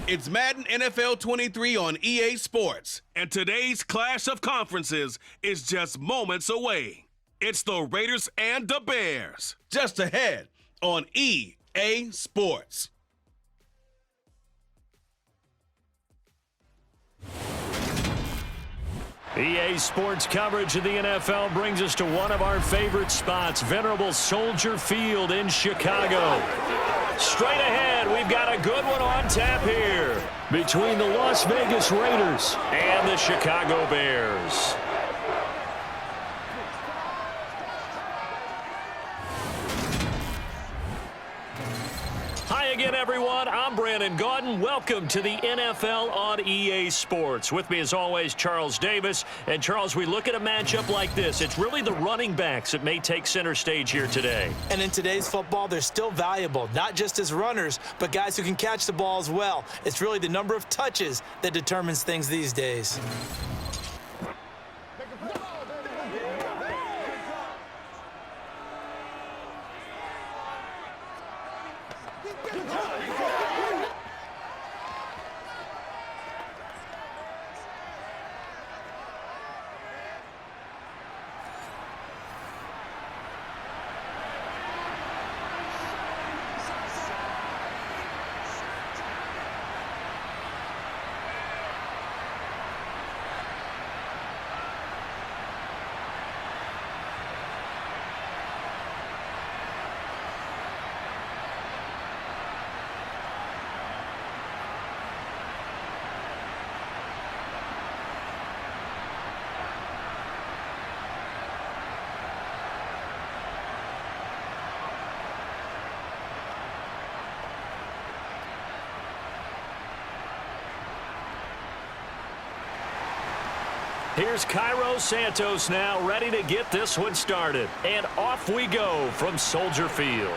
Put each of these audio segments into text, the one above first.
It's Madden NFL 23 on EA Sports, and today's clash of conferences is just moments away. It's the Raiders and the Bears, just ahead on EA Sports. EA Sports coverage of the NFL brings us to one of our favorite spots, venerable Soldier Field in Chicago. Straight ahead, we've got a good one on tap here between the Las Vegas Raiders and the Chicago Bears. Hi again, everyone. I'm Brandon Gaudin. Welcome to the NFL on EA Sports. With me, as always, Charles Davis. And, Charles, we look at a matchup like this. It's really the running backs that may take center stage here today. And in today's football, they're still valuable, not just as runners, but guys who can catch the ball as well. It's really the number of touches that determines things these days. Here's Cairo Santos now, ready to get this one started. And off we go from Soldier Field.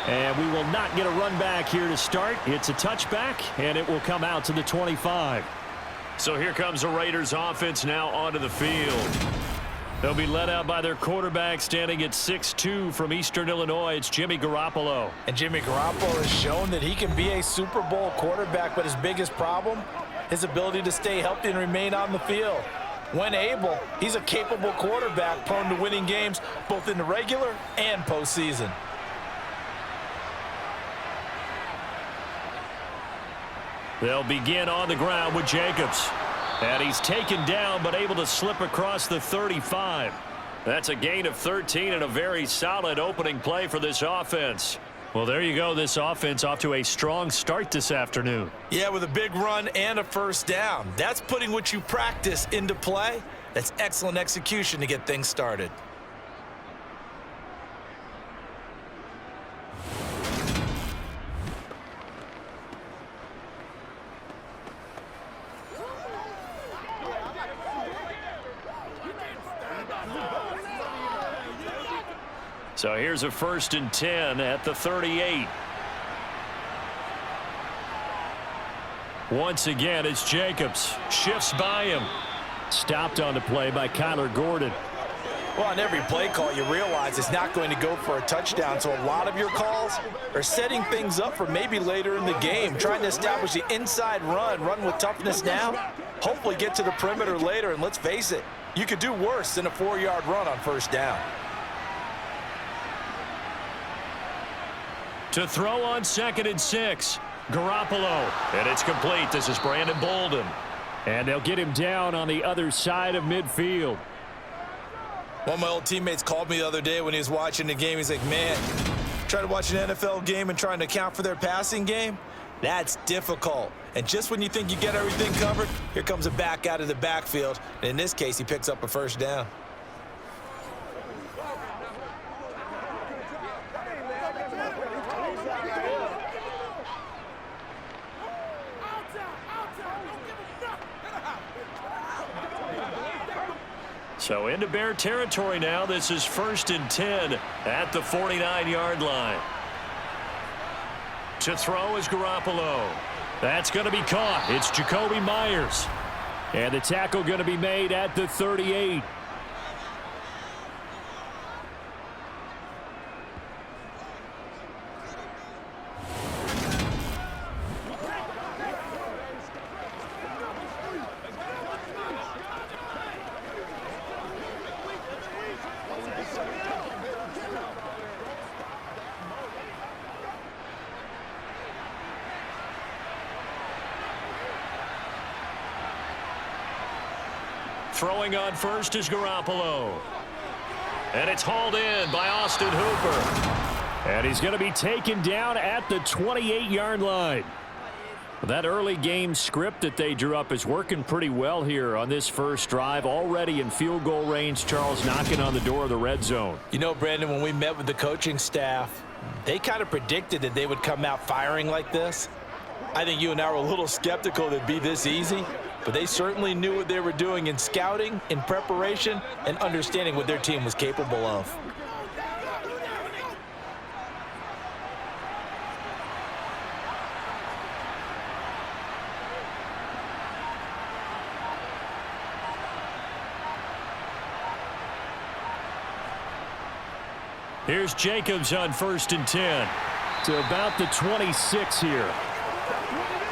And we will not get a run back here to start. It's a touchback, and it will come out to the 25. So here comes the Raiders offense now onto the field. They'll be led out by their quarterback standing at 6'2" from Eastern Illinois. It's Jimmy Garoppolo. And Jimmy Garoppolo has shown that he can be a Super Bowl quarterback, but his biggest problem, his ability to stay healthy and remain on the field. When able, he's a capable quarterback prone to winning games both in the regular and postseason. They'll begin on the ground with Jacobs. And he's taken down but able to slip across the 35. That's a gain of 13 and a very solid opening play for this offense. Well, there you go. This offense off to a strong start this afternoon. Yeah, with a big run and a first down. That's putting what you practice into play. That's excellent execution to get things started. So here's a 1st and 10 at the 38. Once again, it's Jacobs. Shifts by him. Stopped on the play by Kyler Gordon. Well, on every play call, you realize it's not going to go for a touchdown, so a lot of your calls are setting things up for maybe later in the game, trying to establish the inside run with toughness now, hopefully get to the perimeter later, and let's face it, you could do worse than a 4-yard run on first down. To throw on 2nd and 6, Garoppolo. And it's complete. This is Brandon Bolden. And they'll get him down on the other side of midfield. One of my old teammates called me the other day when he was watching the game. He's like, man, trying to watch an NFL game and trying to account for their passing game, that's difficult. And just when you think you get everything covered, here comes a back out of the backfield. And in this case, he picks up a first down. So into Bear territory now. This is 1st and 10 at the 49-yard line. To throw is Garoppolo. That's going to be caught. It's Jacoby Myers. And the tackle going to be made at the 38. Throwing on first is Garoppolo. And it's hauled in by Austin Hooper. And he's going to be taken down at the 28-yard line. That early game script that they drew up is working pretty well here on this first drive. Already in field goal range, Charles, knocking on the door of the red zone. You know, Brandon, when we met with the coaching staff, they kind of predicted that they would come out firing like this. I think you and I were a little skeptical that it'd be this easy, but they certainly knew what they were doing in scouting, in preparation, and understanding what their team was capable of. Here's Jacobs on 1st and 10 to about the 26 here.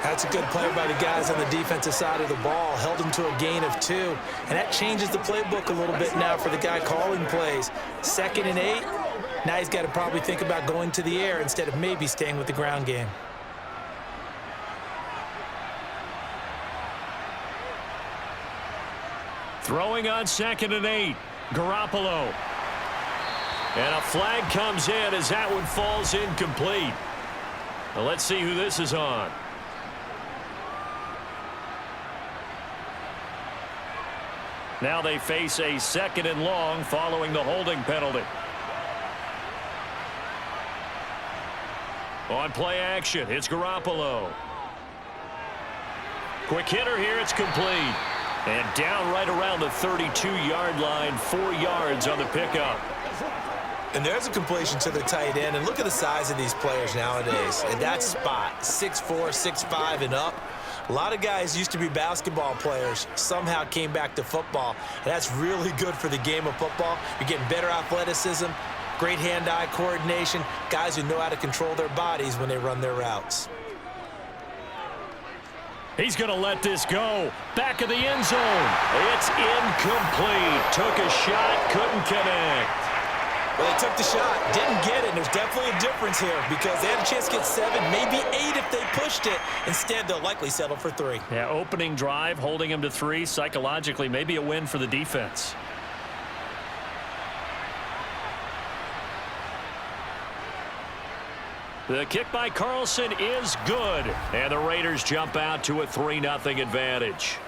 That's a good play by the guys on the defensive side of the ball. Held them to a gain of 2. And that changes the playbook a little bit now for the guy calling plays. 2nd and 8. Now he's got to probably think about going to the air instead of maybe staying with the ground game. Throwing on 2nd and 8. Garoppolo. And a flag comes in as that one falls incomplete. Now let's see who this is on. Now they face a 2nd and long following the holding penalty. On play action, it's Garoppolo. Quick hitter here, it's complete. And down right around the 32-yard line, 4 yards on the pickup. And there's a completion to the tight end. And look at the size of these players nowadays. And that spot, 6'4", 6'5", and up. A lot of guys used to be basketball players, somehow came back to football. And that's really good for the game of football. You're getting better athleticism, great hand-eye coordination, guys who know how to control their bodies when they run their routes. He's going to let this go. Back of the end zone. It's incomplete. Took a shot, couldn't connect. Well, they took the shot, didn't get it, and there's definitely a difference here because they had a chance to get 7, maybe 8 if they pushed it. Instead, they'll likely settle for 3. Yeah, opening drive, holding him to 3, psychologically, maybe a win for the defense. The kick by Carlson is good, and the Raiders jump out to a 3-0 advantage.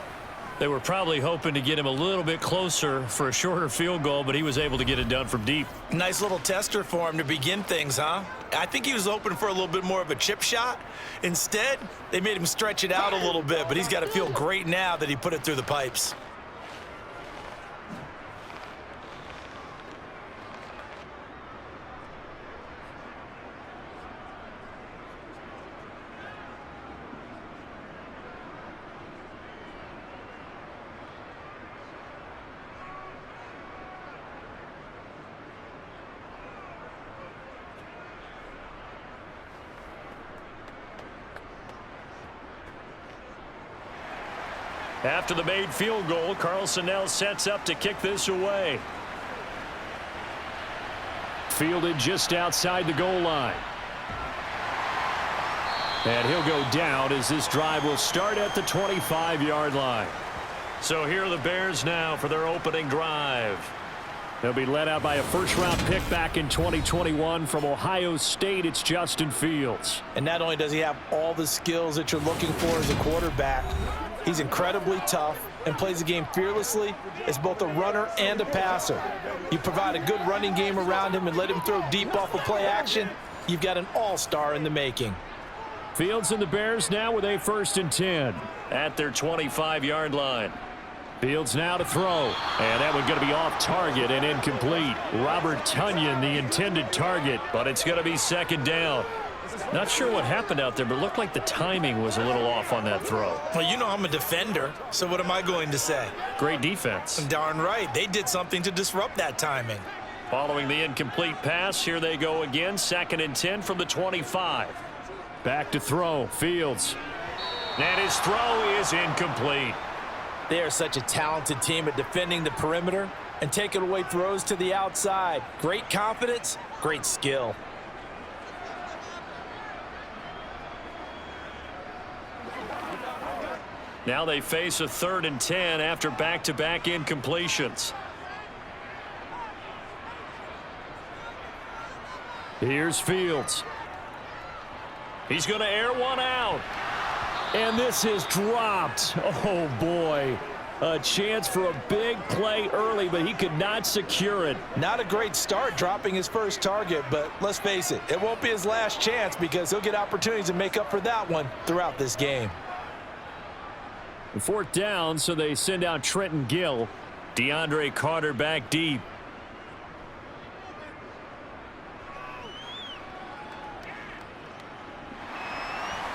They were probably hoping to get him a little bit closer for a shorter field goal, but he was able to get it done from deep. Nice little tester for him to begin things, huh? I think he was hoping for a little bit more of a chip shot. Instead, they made him stretch it out a little bit, but he's got to feel great now that he put it through the pipes. After the made field goal, Carlson now sets up to kick this away. Fielded just outside the goal line. And he'll go down as this drive will start at the 25-yard line. So here are the Bears now for their opening drive. They'll be led out by a first-round pick back in 2021 from Ohio State. It's Justin Fields. And not only does he have all the skills that you're looking for as a quarterback, he's incredibly tough and plays the game fearlessly as both a runner and a passer. You provide a good running game around him and let him throw deep off of play action, you've got an all-star in the making. Fields and the Bears now with a 1st and 10 at their 25-yard line. Fields now to throw, and that one's going to be off target and incomplete. Robert Tonyan, the intended target, but it's going to be 2nd down. Not sure what happened out there, but it looked like the timing was a little off on that throw. Well, you know I'm a defender, so what am I going to say? Great defense. Darn right. They did something to disrupt that timing. Following the incomplete pass, here they go again. 2nd and 10 from the 25. Back to throw, Fields. And his throw is incomplete. They are such a talented team at defending the perimeter and taking away throws to the outside. Great confidence, great skill. Now they face a 3rd and 10 after back-to-back incompletions. Here's Fields. He's going to air one out. And this is dropped. Oh, boy. A chance for a big play early, but he could not secure it. Not a great start dropping his first target, but let's face it, it won't be his last chance because he'll get opportunities to make up for that one throughout this game. 4th down, so they send out Trenton Gill. DeAndre Carter back deep.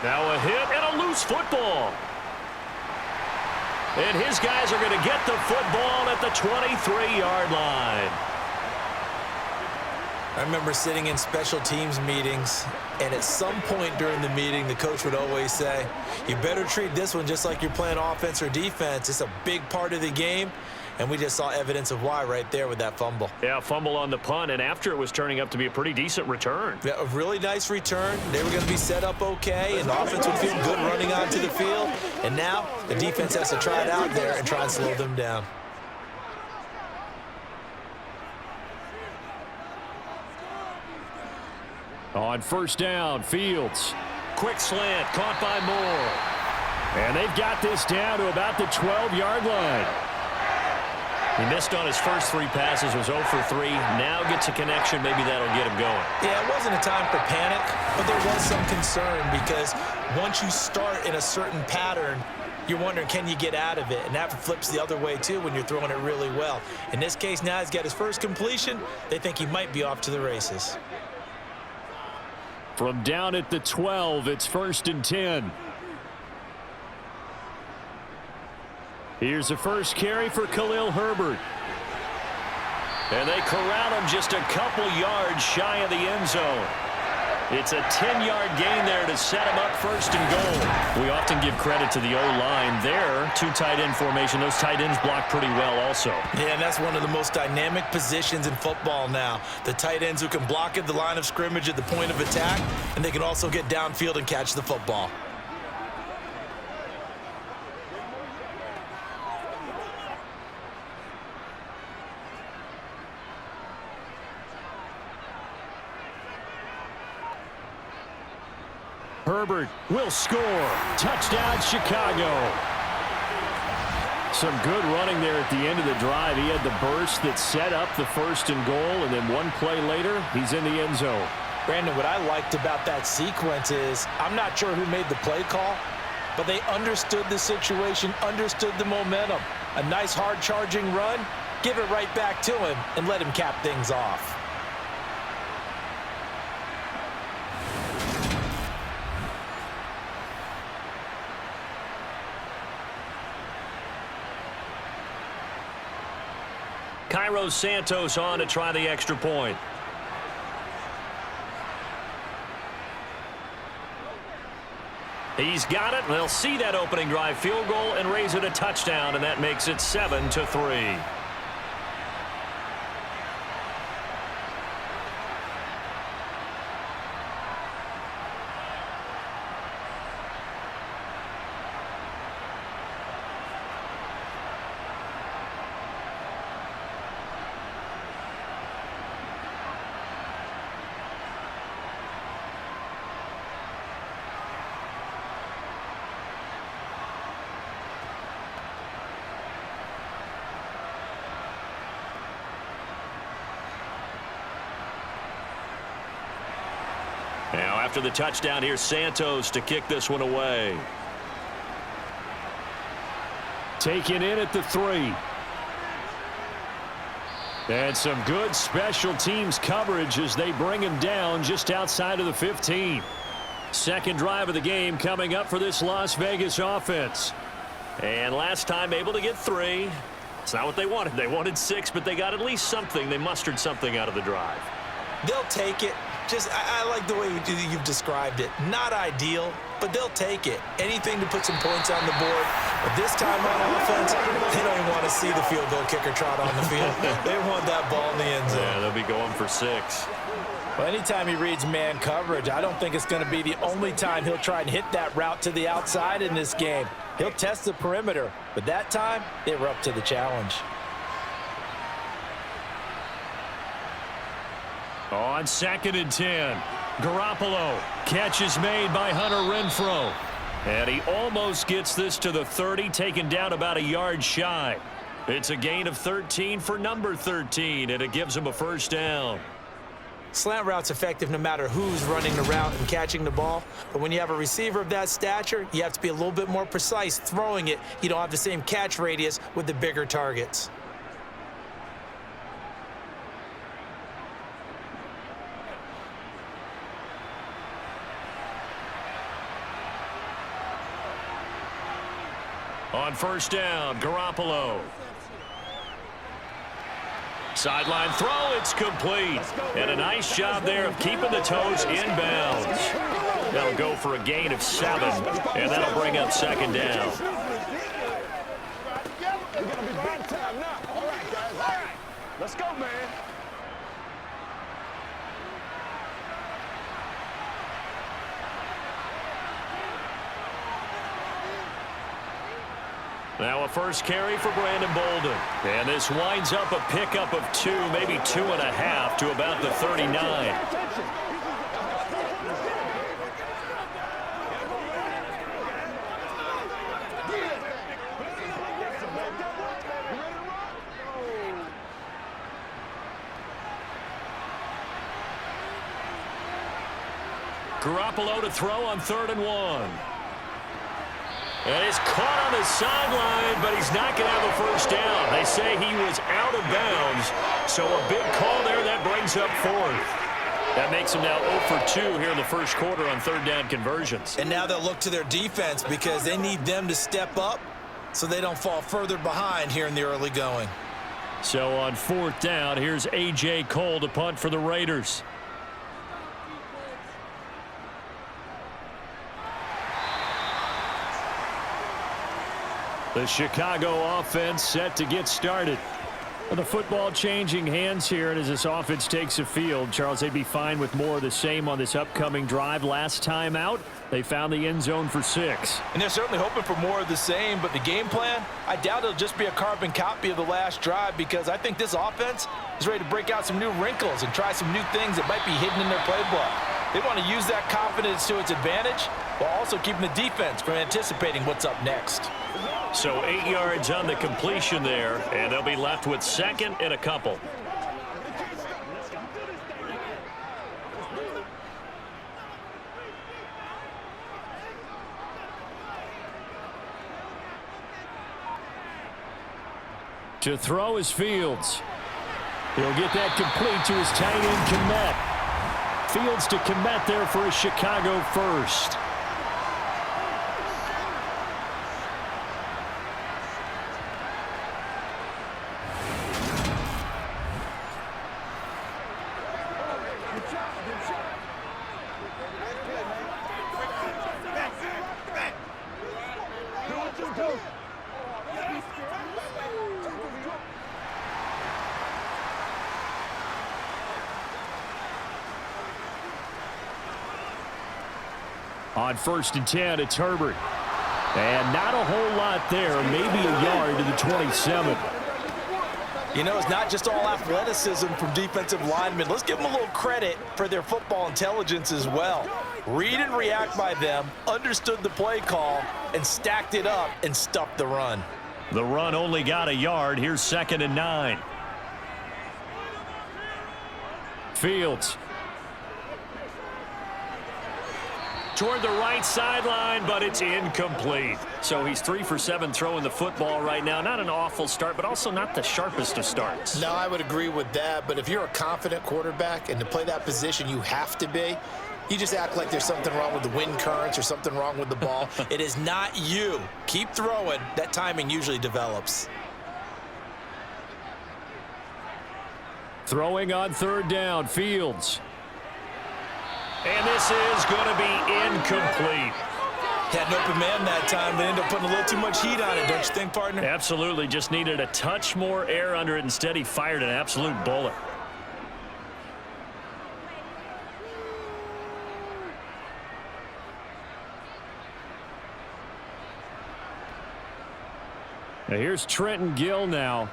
Now a hit and a loose football. And his guys are going to get the football at the 23-yard line. I remember sitting in special teams meetings, and at some point during the meeting, the coach would always say, you better treat this one just like you're playing offense or defense. It's a big part of the game, and we just saw evidence of why right there with that fumble. Yeah, fumble on the punt, and after it was turning up to be a pretty decent return. Yeah, a really nice return. They were going to be set up okay, and the offense would feel good running onto the field. And now the defense has to try it out there and try and slow them down. On 1st down, Fields. Quick slant, caught by Moore. And they've got this down to about the 12-yard line. He missed on his first 3 passes, was 0 for 3. Now gets a connection. Maybe that'll get him going. Yeah, it wasn't a time for panic, but there was some concern because once you start in a certain pattern, you're wondering, can you get out of it? And that flips the other way, too, when you're throwing it really well. In this case, now he's got his first completion. They think he might be off to the races. From down at the 12, it's 1st and 10. Here's the first carry for Khalil Herbert. And they corral him just a couple yards shy of the end zone. It's a 10-yard gain there to set him up 1st and goal. We often give credit to the O-line there. 2 tight end formation. Those tight ends block pretty well also. Yeah, and that's one of the most dynamic positions in football now. The tight ends who can block at the line of scrimmage at the point of attack, and they can also get downfield and catch the football. Herbert will score. Touchdown, Chicago. Some good running there at the end of the drive. He had the burst that set up the 1st and goal, and then one play later, he's in the end zone. Brandon, what I liked about that sequence is I'm not sure who made the play call, but they understood the situation, understood the momentum. A nice hard-charging run, give it right back to him, and let him cap things off. Cairo Santos on to try the extra point. He's got it. They'll see that opening drive field goal and raise it a touchdown, and that makes it 7-3. Now after the touchdown, here's Santos to kick this one away. Taken in at the 3. And some good special teams coverage as they bring him down just outside of the 15. Second drive of the game coming up for this Las Vegas offense. And last time able to get 3. It's not what they wanted. They wanted 6, but they got at least something. They mustered something out of the drive. They'll take it. I like the way you've described it. Not ideal, but they'll take it. Anything to put some points on the board. But this time on offense, they don't even want to see the field goal kicker trot on the field. They want that ball in the end zone. Yeah, they'll be going for 6. Well, anytime he reads man coverage, I don't think it's going to be the only time he'll try and hit that route to the outside in this game. He'll test the perimeter, but that time, they were up to the challenge. On 2nd and 10, Garoppolo. Catch is made by Hunter Renfrow. And he almost gets this to the 30, taken down about a yard shy. It's a gain of 13 for number 13, and it gives him a first down. Slant route's effective no matter who's running the route and catching the ball. But when you have a receiver of that stature, you have to be a little bit more precise throwing it. You don't have the same catch radius with the bigger targets. On first down, Garoppolo. Sideline throw, it's complete. And a nice job there of keeping the toes inbounds. That'll go for a gain of 7, and that'll bring up 2nd down. Let's go, man. Now a first carry for Brandon Bolden. And this winds up a pickup of 2, maybe 2.5 to about the 39. Garoppolo to throw on 3rd and 1. And he's caught on the sideline, but he's not going to have a first down. They say he was out of bounds, so a big call there that brings up 4th. That makes him now 0 for 2 here in the first quarter on 3rd down conversions. And now they'll look to their defense because they need them to step up so they don't fall further behind here in the early going. So on 4th down, here's A.J. Cole to punt for the Raiders. The Chicago offense set to get started. The football changing hands here, and as this offense takes the field, Charles, they'd be fine with more of the same on this upcoming drive. Last time out, they found the end zone for 6. And they're certainly hoping for more of the same, but the game plan, I doubt it'll just be a carbon copy of the last drive because I think this offense is ready to break out some new wrinkles and try some new things that might be hidden in their playbook. They want to use that confidence to its advantage while also keeping the defense from anticipating what's up next. So 8 yards on the completion there, and they'll be left with 2nd and a couple. To throw is Fields. He'll get that complete to his tight end, Kmet. Fields to Kmet there for a Chicago first. On 1st and 10, it's Herbert. And not a whole lot there, maybe a yard to the 27. You know, it's not just all athleticism from defensive linemen. Let's give them a little credit for their football intelligence as well. Read and react by them, understood the play call, and stacked it up and stuffed the run. The run only got a yard. Here's 2nd and 9. Fields. Toward the right sideline, but it's incomplete. So he's 3 for 7 throwing the football right now. Not an awful start, but also not the sharpest of starts. No, I would agree with that. But if you're a confident quarterback and to play that position, you have to be. You just act like there's something wrong with the wind currents or something wrong with the ball. It is not you. Keep throwing. That timing usually develops. Throwing on 3rd down, Fields. And this is going to be incomplete. Had an open man that time, but ended up putting a little too much heat on it, don't you think, partner? Absolutely. Just needed a touch more air under it. Instead, he fired an absolute bullet. Now here's Trenton Gill now.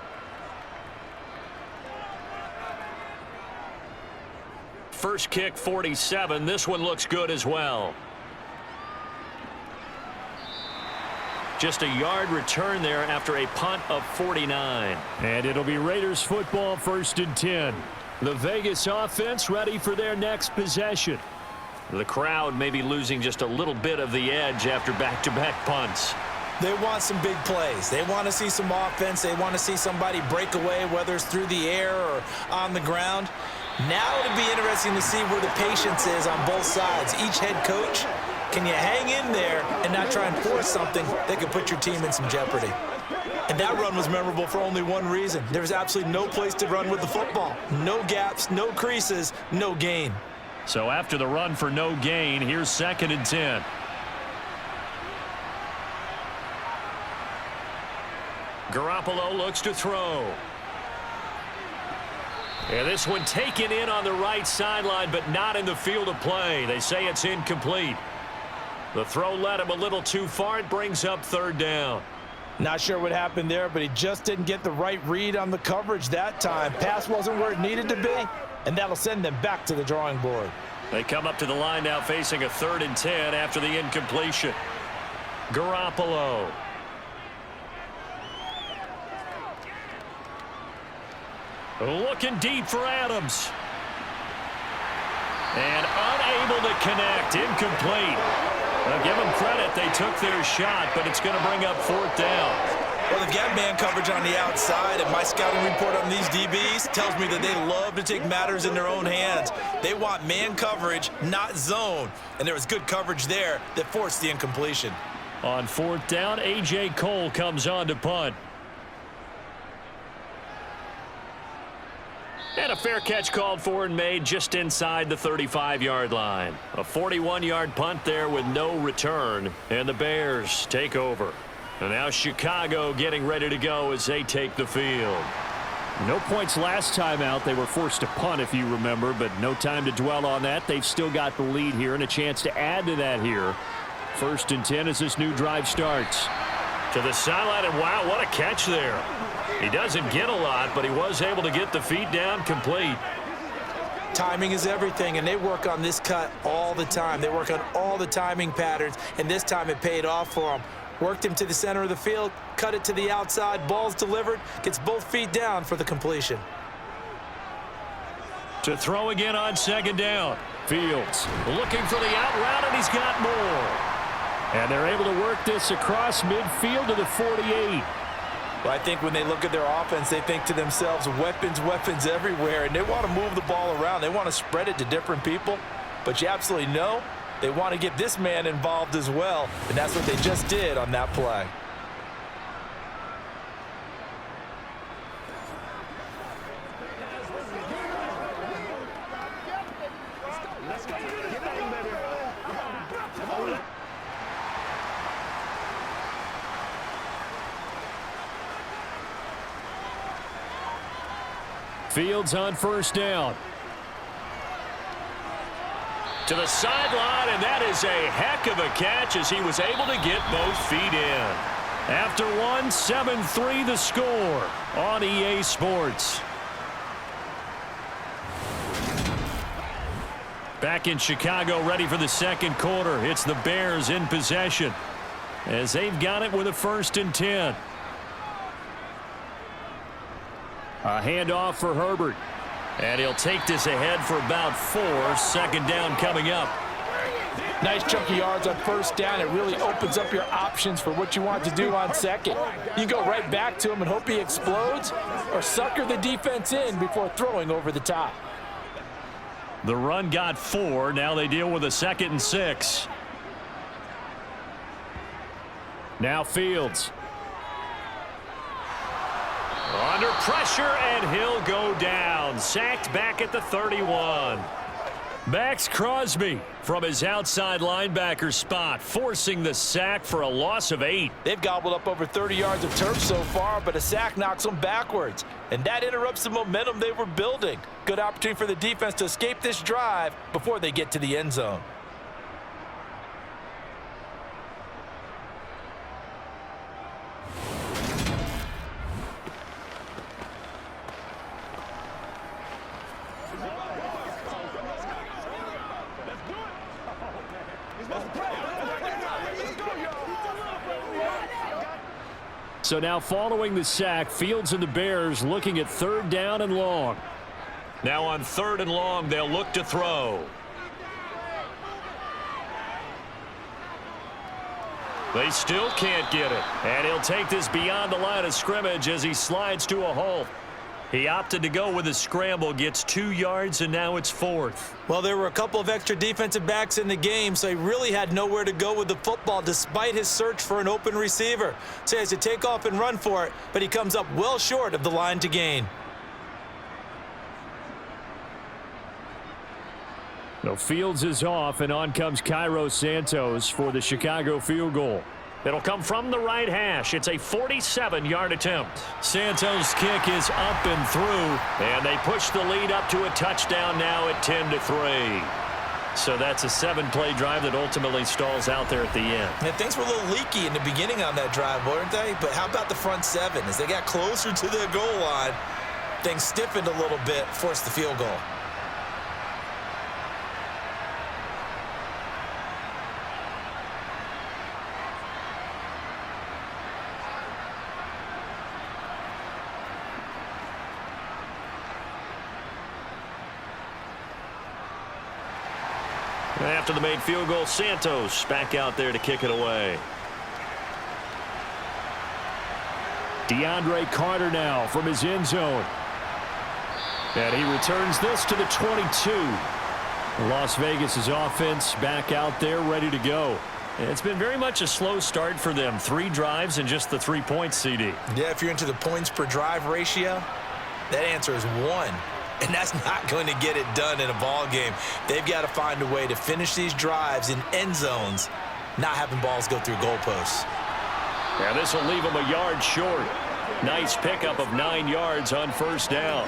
First kick 47. This one looks good as well. Just a yard return there after a punt of 49. And it'll be Raiders football, 1st and 10. The Vegas offense ready for their next possession. The crowd may be losing just a little bit of the edge after back-to-back punts. They want some big plays. They want to see some offense. They want to see somebody break away, whether it's through the air or on the ground. Now it'll be interesting to see where the patience is on both sides. Each head coach, can you hang in there and not try and force something that could put your team in some jeopardy? And that run was memorable for only one reason. There was absolutely no place to run with the football. No gaps, no creases, no gain. So after the run for no gain, here's 2nd and 10. Garoppolo looks to throw. And this one taken in on the right sideline, but not in the field of play. They say it's incomplete. The throw led him a little too far. It brings up 3rd down. Not sure what happened there, but he just didn't get the right read on the coverage that time. Pass wasn't where it needed to be, and that'll send them back to the drawing board. They come up to the line now facing a 3rd and 10 after the incompletion. Garoppolo. Looking deep for Adams. And unable to connect. Incomplete. Well, give them credit. They took their shot, but it's going to bring up 4th down. Well, they've got man coverage on the outside, and my scouting report on these DBs tells me that they love to take matters in their own hands. They want man coverage, not zone. And there was good coverage there that forced the incompletion. On 4th down, A.J. Cole comes on to punt. And a fair catch called for and made just inside the 35-yard line. A 41-yard punt there with no return. And the Bears take over. And now Chicago getting ready to go as they take the field. No points last time out. They were forced to punt, if you remember, but no time to dwell on that. They've still got the lead here and a chance to add to that here. 1st and 10 as this new drive starts. To the sideline, and wow, what a catch there. He doesn't get a lot, but he was able to get the feet down complete. Timing is everything, and they work on this cut all the time. They work on all the timing patterns, and this time it paid off for them. Worked him to the center of the field, cut it to the outside, ball's delivered, gets both feet down for the completion. To throw again on 2nd down. Fields looking for the out route, and he's got more. And they're able to work this across midfield to the 48. Well, I think when they look at their offense, they think to themselves, weapons, weapons everywhere, and they want to move the ball around. They want to spread it to different people, but you absolutely know they want to get this man involved as well, and that's what they just did on that play. Fields on 1st down. To the sideline, and that is a heck of a catch as he was able to get both feet in. After one, 7-3 the score on EA Sports. Back in Chicago, ready for the 2nd quarter. It's the Bears in possession as they've got it with a 1st and 10. A handoff for Herbert. And he'll take this ahead for about 4. 2nd down coming up. Nice chunky yards on 1st down. It really opens up your options for what you want to do on 2nd. You go right back to him and hope he explodes, or sucker the defense in before throwing over the top. The run got 4. Now they deal with a 2nd and 6. Now Fields. Under pressure, and he'll go down. Sacked back at the 31. Max Crosby from his outside linebacker spot, forcing the sack for a loss of 8. They've gobbled up over 30 yards of turf so far, but a sack knocks them backwards. And that interrupts the momentum they were building. Good opportunity for the defense to escape this drive before they get to the end zone. So now following the sack, Fields and the Bears looking at 3rd down and long. Now on 3rd and long, they'll look to throw. They still can't get it. And he'll take this beyond the line of scrimmage as he slides to a halt. He opted to go with a scramble, gets 2 yards, and now it's 4th. Well, there were a couple of extra defensive backs in the game, so he really had nowhere to go with the football despite his search for an open receiver. So he has to take off and run for it, but he comes up well short of the line to gain. No, Fields is off, and on comes Cairo Santos for the Chicago field goal. It'll come from the right hash. It's a 47-yard attempt. Santos' kick is up and through, and they push the lead up to a touchdown now at 10-3. So that's a 7-play drive that ultimately stalls out there at the end. And things were a little leaky in the beginning on that drive, weren't they? But how about the front 7? As they got closer to the goal line, things stiffened a little bit, forced the field goal. After the made field goal, Santos back out there to kick it away. DeAndre Carter now from his end zone. And he returns this to the 22. Las Vegas' offense back out there ready to go. And it's been very much a slow start for them. 3 drives and just the 3 points, CD. Yeah, if you're into the points per drive ratio, that answer is 1. And that's not going to get it done in a ball game. They've got to find a way to finish these drives in end zones, not having balls go through goalposts. Yeah, this will leave them a yard short. Nice pickup of 9 yards on 1st down.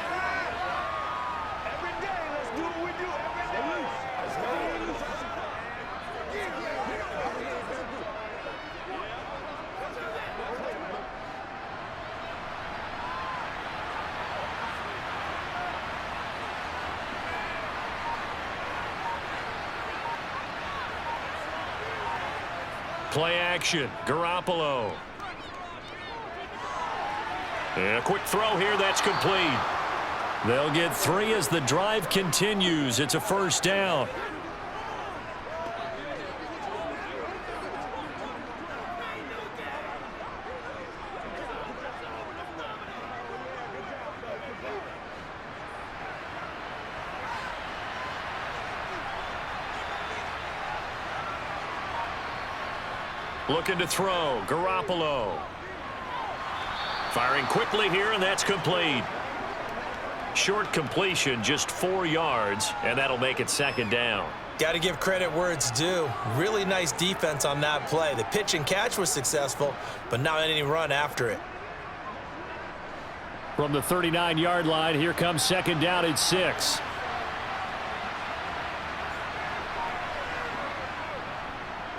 Play action, Garoppolo. And a quick throw here, that's complete. They'll get 3 as the drive continues. It's a 1st down. Looking to throw, Garoppolo. Firing quickly here, and that's complete. Short completion, just 4 yards, and that'll make it 2nd down. Got to give credit where it's due. Really nice defense on that play. The pitch and catch was successful, but not any run after it. From the 39-yard line, here comes 2nd down at 6.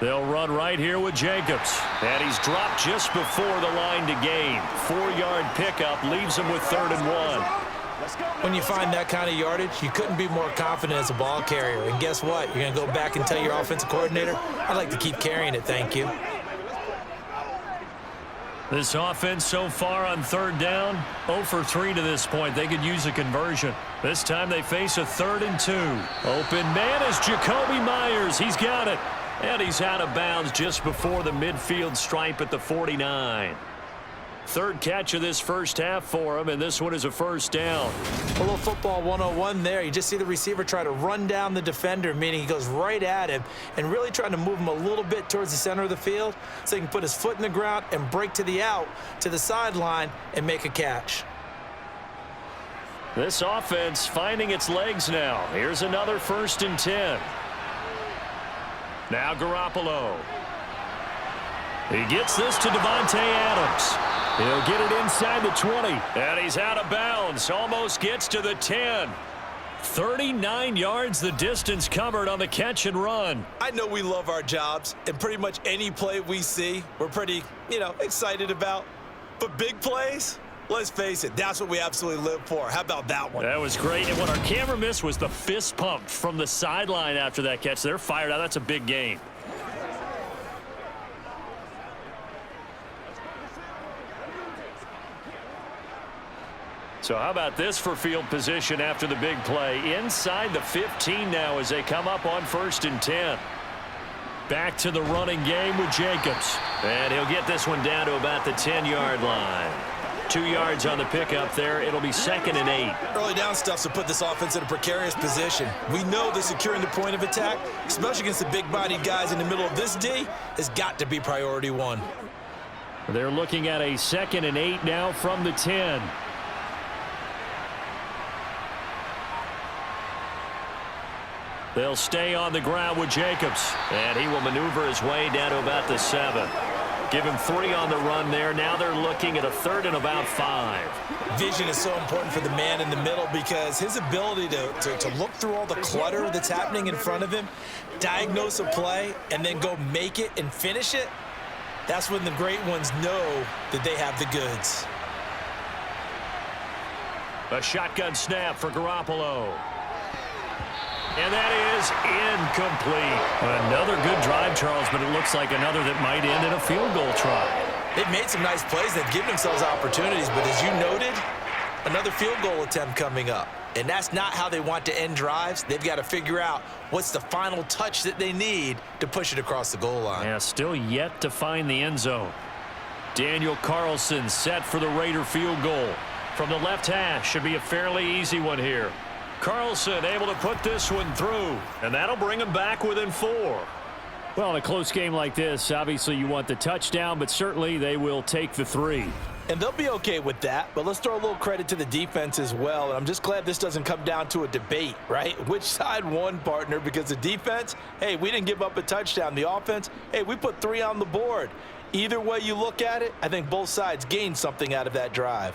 They'll run right here with Jacobs. And he's dropped just before the line to gain. 4-yard pickup leaves him with 3rd and 1. When you find that kind of yardage, you couldn't be more confident as a ball carrier. And guess what? You're going to go back and tell your offensive coordinator, I'd like to keep carrying it, thank you. This offense so far on 3rd down, 0 for 3 to this point. They could use a conversion. This time they face a 3rd and 2. Open man is Jacoby Myers. He's got it. And he's out of bounds just before the midfield stripe at the 49. 3rd catch of this 1st half for him, and this one is a 1st down. A little football 101 there. You just see the receiver try to run down the defender, meaning he goes right at him and really trying to move him a little bit towards the center of the field so he can put his foot in the ground and break to the out, to the sideline, and make a catch. This offense finding its legs now. Here's another 1st and 10. Now Garoppolo. He gets this to Devontae Adams. He'll get it inside the 20. And he's out of bounds. Almost gets to the 10. 39 yards the distance covered on the catch and run. I know we love our jobs, and pretty much any play we see, we're pretty, excited about. But big plays, Let's face it, that's what we absolutely live for. How about that one? That was great. And what our camera missed was the fist pump from the sideline after that catch. They're fired out. That's a big gain. So how about this for field position after the big play? Inside the 15 now as they come up on 1st and 10. Back to the running game with Jacobs. And he'll get this one down to about the 10-yard line. 2 yards on the pickup there. It'll be 2nd and 8. Early down stuff to put this offense in a precarious position. We know that securing the point of attack, especially against the big-bodied guys in the middle of this D, has got to be priority one. They're looking at a 2nd and 8 now from the 10. They'll stay on the ground with Jacobs. And he will maneuver his way down to about the 7. Give him 3 on the run there. Now they're looking at a 3rd and about 5. Vision is so important for the man in the middle because his ability to look through all the clutter that's happening in front of him, diagnose a play, and then go make it and finish it, that's when the great ones know that they have the goods. A shotgun snap for Garoppolo. And that is incomplete. Another good drive, Charles, but it looks like another that might end in a field goal try. They've made some nice plays. They've given themselves opportunities, but as you noted, another field goal attempt coming up. And that's not how they want to end drives. They've got to figure out what's the final touch that they need to push it across the goal line. Yeah, still yet to find the end zone. Daniel Carlson set for the Raider field goal. From the left hash, should be a fairly easy one here. Carlson able to put this one through, and that'll bring him back within 4. Well, in a close game like this, obviously you want the touchdown, but certainly they will take the 3. And they'll be okay with that, but let's throw a little credit to the defense as well. And I'm just glad this doesn't come down to a debate, right? Which side won, partner? Because the defense, hey, we didn't give up a touchdown. The offense, hey, we put 3 on the board. Either way you look at it, I think both sides gained something out of that drive.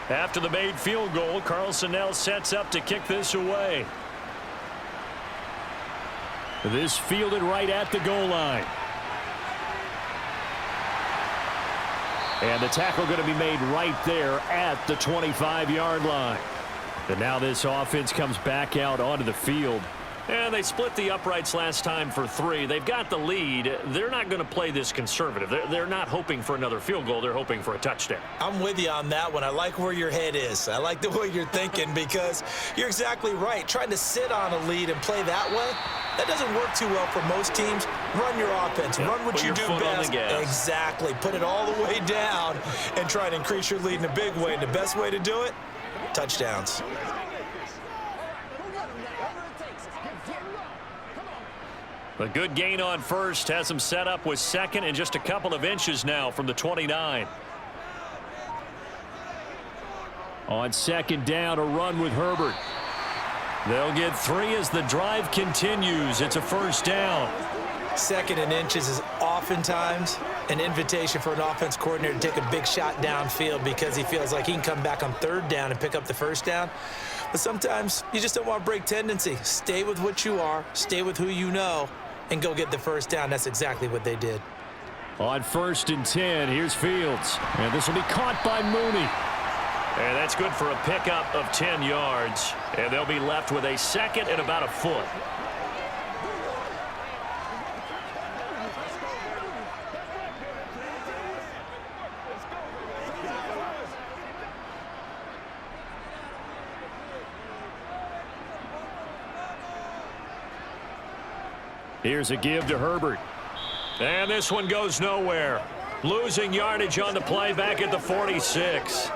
After the made field goal, Carlson now sets up to kick this away. This fielded right at the goal line. And the tackle going to be made right there at the 25-yard line. And now this offense comes back out onto the field. And they split the uprights last time for 3. They've got the lead. They're not going to play this conservative. They're not hoping for another field goal. They're hoping for a touchdown. I'm with you on that one. I like where your head is. I like the way you're thinking because you're exactly right. Trying to sit on a lead and play that way, that doesn't work too well for most teams. Run your offense. Run what you do best. Exactly. Put it all the way down and try to increase your lead in a big way. And the best way to do it, touchdowns. A good gain on first has him set up with 2nd and just a couple of inches now from the 29. On 2nd down, a run with Herbert. They'll get 3 as the drive continues. It's a 1st down. 2nd and inches is oftentimes an invitation for an offense coordinator to take a big shot downfield because he feels like he can come back on 3rd down and pick up the 1st down. But sometimes you just don't want to break tendency. Stay with what you are, stay with who you know, and go get the 1st down. That's exactly what they did. On 1st and 10, here's Fields. And this will be caught by Mooney. And that's good for a pickup of 10 yards. And they'll be left with a 2nd and about a foot. Here's a give to Herbert. And this one goes nowhere. Losing yardage on the play back at the 46.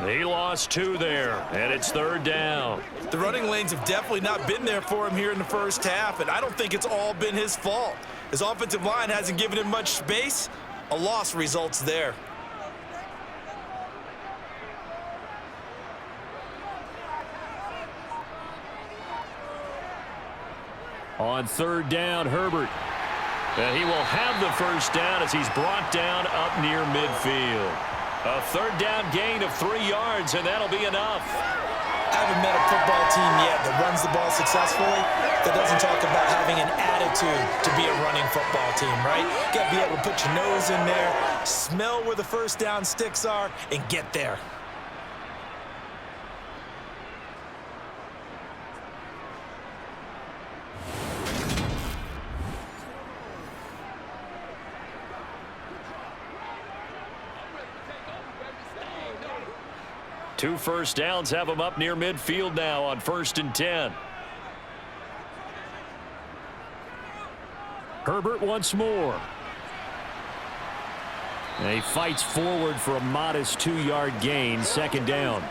He lost 2 there, and it's 3rd down. The running lanes have definitely not been there for him here in the first half, and I don't think it's all been his fault. His offensive line hasn't given him much space. A loss results there. On 3rd down, Herbert. And he will have the 1st down as he's brought down up near midfield. A 3rd down gain of 3 yards, and that'll be enough. Having haven't met a football team yet that runs the ball successfully that doesn't talk about having an attitude to be a running football team, right? You got to be able to put your nose in there, smell where the first down sticks are, and get there. Two first downs have them up near midfield now on 1st and 10. Herbert once more. And he fights forward for a modest 2-yard gain, 2nd down.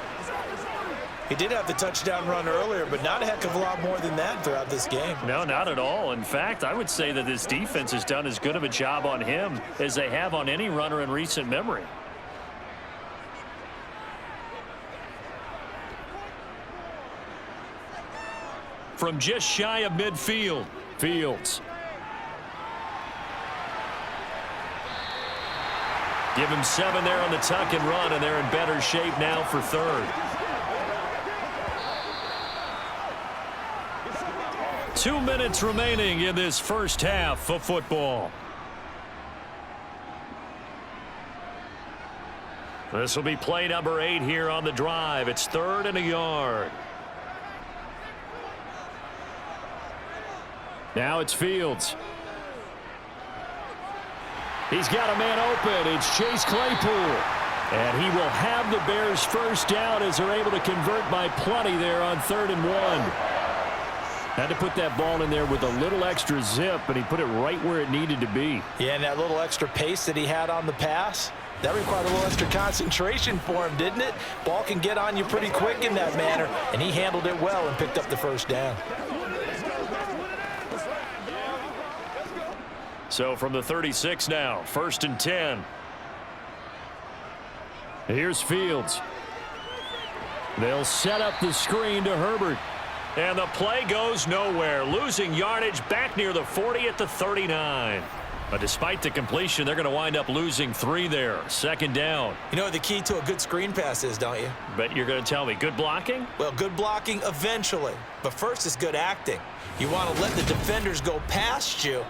He did have the touchdown run earlier, but not a heck of a lot more than that throughout this game. No, not at all. In fact, I would say that this defense has done as good of a job on him as they have on any runner in recent memory. From just shy of midfield, Fields. Give him 7 there on the tuck and run, and they're in better shape now for 3rd. 2 minutes remaining in this first half of football. This will be play number 8 here on the drive. It's 3rd and a yard. Now it's Fields. He's got a man open. It's Chase Claypool. And he will have the Bears first down as they're able to convert by plenty there on 3rd and 1. Had to put that ball in there with a little extra zip, and he put it right where it needed to be. Yeah, and that little extra pace that he had on the pass, that required a little extra concentration for him, didn't it? Ball can get on you pretty quick in that manner, and he handled it well and picked up the first down. So from the 36 now, 1st and 10. Here's Fields. They'll set up the screen to Herbert. And the play goes nowhere. Losing yardage back near the 40 at the 39. But despite the completion, they're going to wind up losing 3 there. 2nd down. You know what the key to a good screen pass is, don't you? But you're going to tell me, good blocking? Well, good blocking eventually. But first is good acting. You want to let the defenders go past you,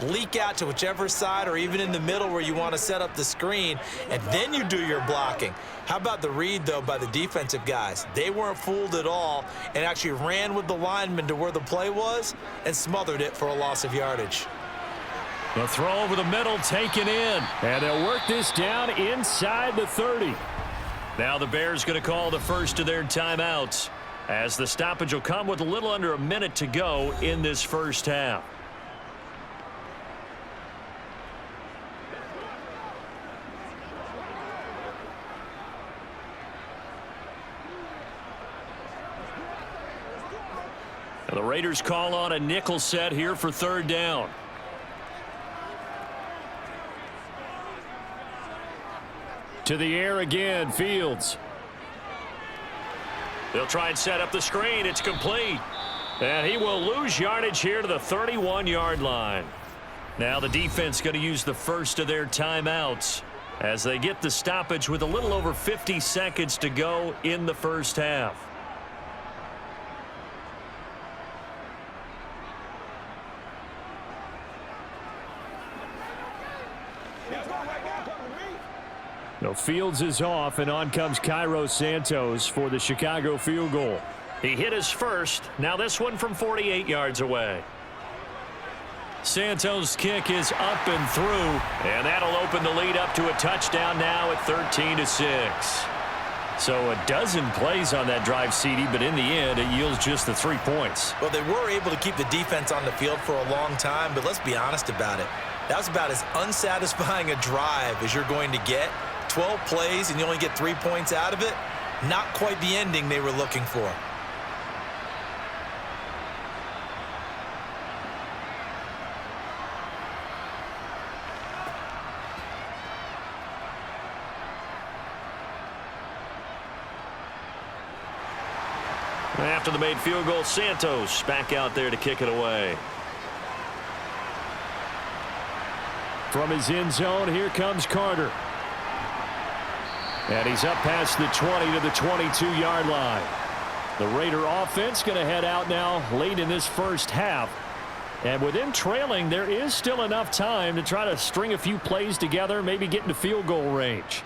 leak out to whichever side or even in the middle where you want to set up the screen, and then you do your blocking. How about the read, though, by the defensive guys? They weren't fooled at all and actually ran with the lineman to where the play was and smothered it for a loss of yardage. The throw over the middle taken in, and they'll work this down inside the 30. Now the Bears going to call the first of their timeouts as the stoppage will come with a little under a minute to go in this first half. The Raiders call on a nickel set here for 3rd down. To the air again, Fields. They'll try and set up the screen. It's complete. And he will lose yardage here to the 31-yard line. Now the defense going to use the first of their timeouts as they get the stoppage with a little over 50 seconds to go in the first half. No, Fields is off, and on comes Cairo Santos for the Chicago field goal. He hit his first. Now this one from 48 yards away. Santos' kick is up and through, and that'll open the lead up to a touchdown now at 13-6. So a dozen plays on that drive, CD, but in the end, it yields just the 3 points. Well, they were able to keep the defense on the field for a long time, but let's be honest about it. That was about as unsatisfying a drive as you're going to get. 12 plays and you only get 3 points out of it. Not quite the ending they were looking for. After the made field goal, Santos back out there to kick it away. From his end zone, here comes Carter. And he's up past the 20 to the 22-yard line. The Raider offense going to head out now late in this first half. And with them trailing, there is still enough time to try to string a few plays together, maybe get into field goal range.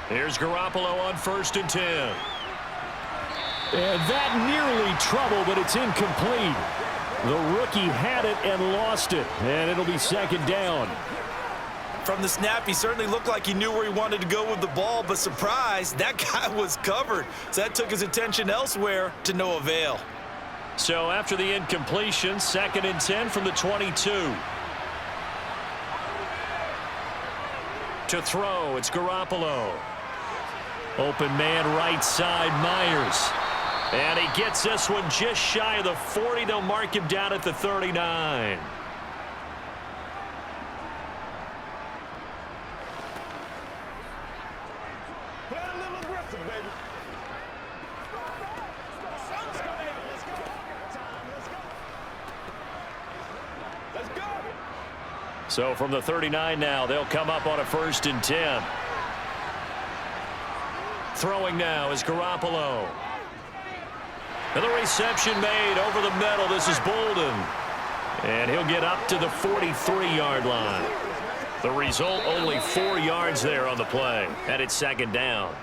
Here's Garoppolo on 1st and 10. And that nearly trouble, but it's incomplete. The rookie had it and lost it, and it'll be 2nd down. From the snap, he certainly looked like he knew where he wanted to go with the ball, but surprise, that guy was covered. So that took his attention elsewhere to no avail. So after the incompletion, 2nd and 10 from the 22. To throw, it's Garoppolo. Open man right side, Myers. And he gets this one just shy of the 40. They'll mark him down at the 39. So from the 39 now, they'll come up on a 1st and 10. Throwing now is Garoppolo. And the reception made over the middle. This is Bolden. And he'll get up to the 43-yard line. The result, only 4 yards there on the play. And it's 2nd down.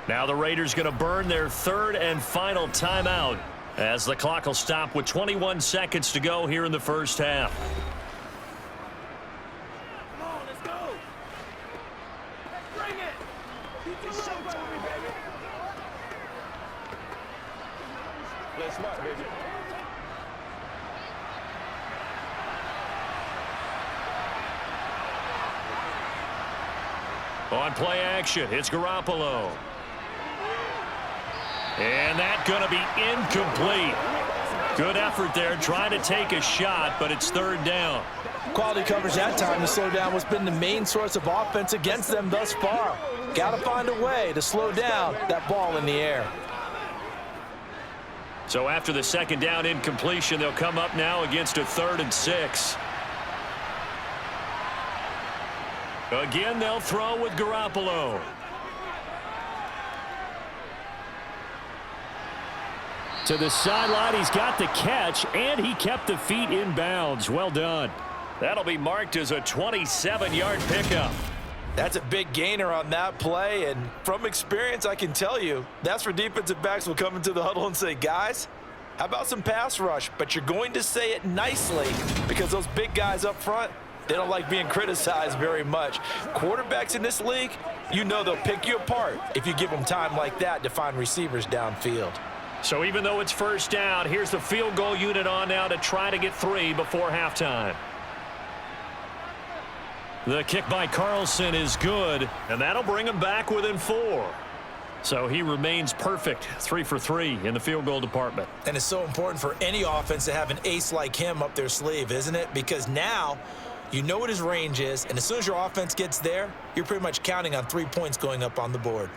Now the Raiders going to burn their 3rd and final timeout as the clock will stop with 21 seconds to go here in the first half. On play action, it's Garoppolo. And that's going to be incomplete. Good effort there trying to take a shot, but it's 3rd down. Quality coverage that time to slow down what's been the main source of offense against them thus far. Got to find a way to slow down that ball in the air. So after the 2nd down incompletion, they'll come up now against a 3rd and 6. Again, they'll throw with Garoppolo. To the sideline, he's got the catch, and he kept the feet in bounds. Well done. That'll be marked as a 27-yard pickup. That's a big gainer on that play, and from experience, I can tell you, that's where defensive backs will come into the huddle and say, guys, how about some pass rush? But you're going to say it nicely because those big guys up front, they don't like being criticized very much. Quarterbacks in this league, you know they'll pick you apart if you give them time like that to find receivers downfield. So even though it's 1st down, here's the field goal unit on now to try to get 3 before halftime. The kick by Carlson is good, and that'll bring him back within 4. So he remains perfect, 3 for 3 in the field goal department. And it's so important for any offense to have an ace like him up their sleeve, isn't it? Because now you know what his range is, and as soon as your offense gets there, you're pretty much counting on 3 points going up on the board.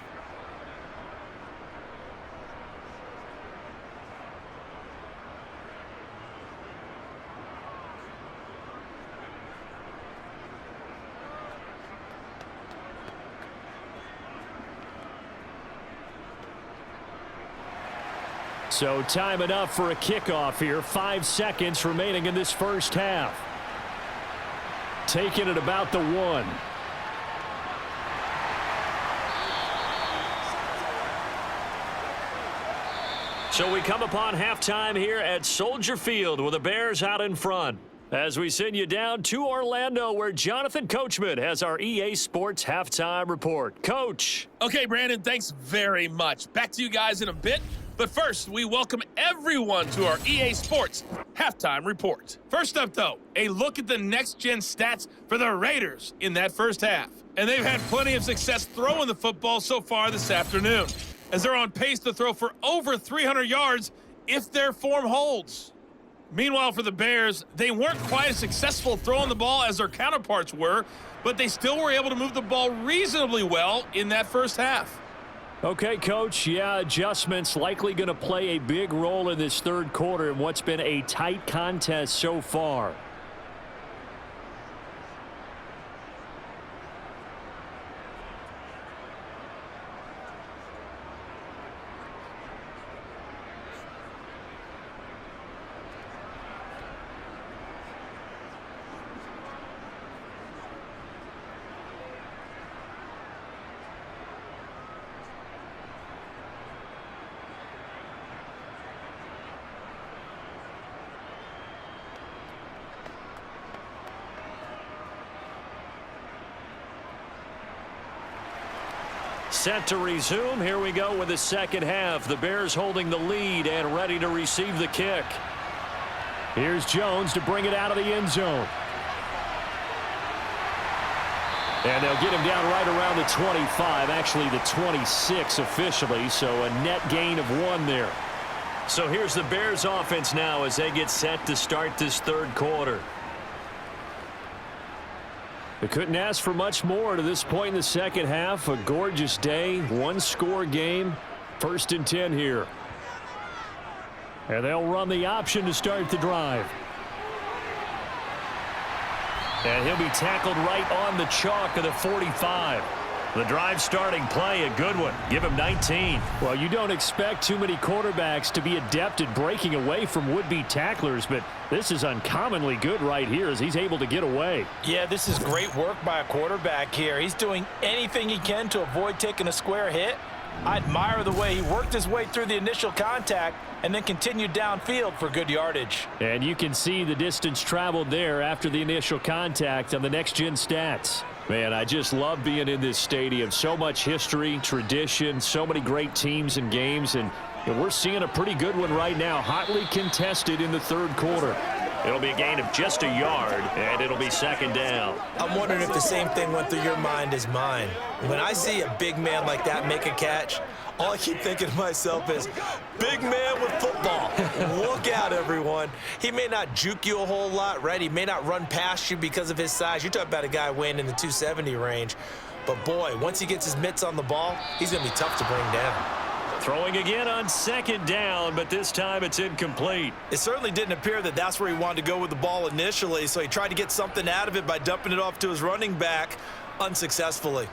So time enough for a kickoff here. 5 seconds remaining in this first half. Taking it about the 1. So we come upon halftime here at Soldier Field with the Bears out in front. As we send you down to Orlando, where Jonathan Coachman has our EA Sports Halftime Report. Coach. Okay, Brandon, thanks very much. Back to you guys in a bit. But first, we welcome everyone to our EA Sports Halftime Report. First up, though, a look at the next-gen stats for the Raiders in that first half. And they've had plenty of success throwing the football so far this afternoon, as they're on pace to throw for over 300 yards if their form holds. Meanwhile, for the Bears, they weren't quite as successful throwing the ball as their counterparts were, but they still were able to move the ball reasonably well in that first half. Okay, Coach, yeah, adjustments likely going to play a big role in this third quarter in what's been a tight contest so far. set to resume. Here we go with the second half. The Bears holding the lead and ready to receive the kick. Here's Jones to bring it out of the end zone. And they'll get him down right around the 25, actually the 26 officially, so a net gain of 1 there. So here's the Bears offense now as they get set to start this third quarter. They couldn't ask for much more to this point in the second half. A gorgeous day, one-score game, 1st and 10 here. And they'll run the option to start the drive. And he'll be tackled right on the chalk of the 45. The drive starting play, a good one. Give him 19. Well, you don't expect too many quarterbacks to be adept at breaking away from would-be tacklers, but this is uncommonly good right here as he's able to get away. Yeah, this is great work by a quarterback here. He's doing anything he can to avoid taking a square hit. I admire the way he worked his way through the initial contact and then continued downfield for good yardage. And you can see the distance traveled there after the initial contact on the next-gen stats. Man, I just love being in this stadium. So much history, tradition, so many great teams and games, and we're seeing a pretty good one right now, hotly contested in the third quarter. It'll be a gain of just a yard, and it'll be second down. I'm wondering if the same thing went through your mind as mine. When I see a big man like that make a catch, all I keep thinking to myself is, big man with football. Look out, everyone. He may not juke you a whole lot, right? He may not run past you because of his size. You're talking about a guy weighing in the 270 range. But, boy, once he gets his mitts on the ball, he's going to be tough to bring down. Throwing again on second down, but this time it's incomplete. It certainly didn't appear that that's where he wanted to go with the ball initially, so he tried to get something out of it by dumping it off to his running back unsuccessfully.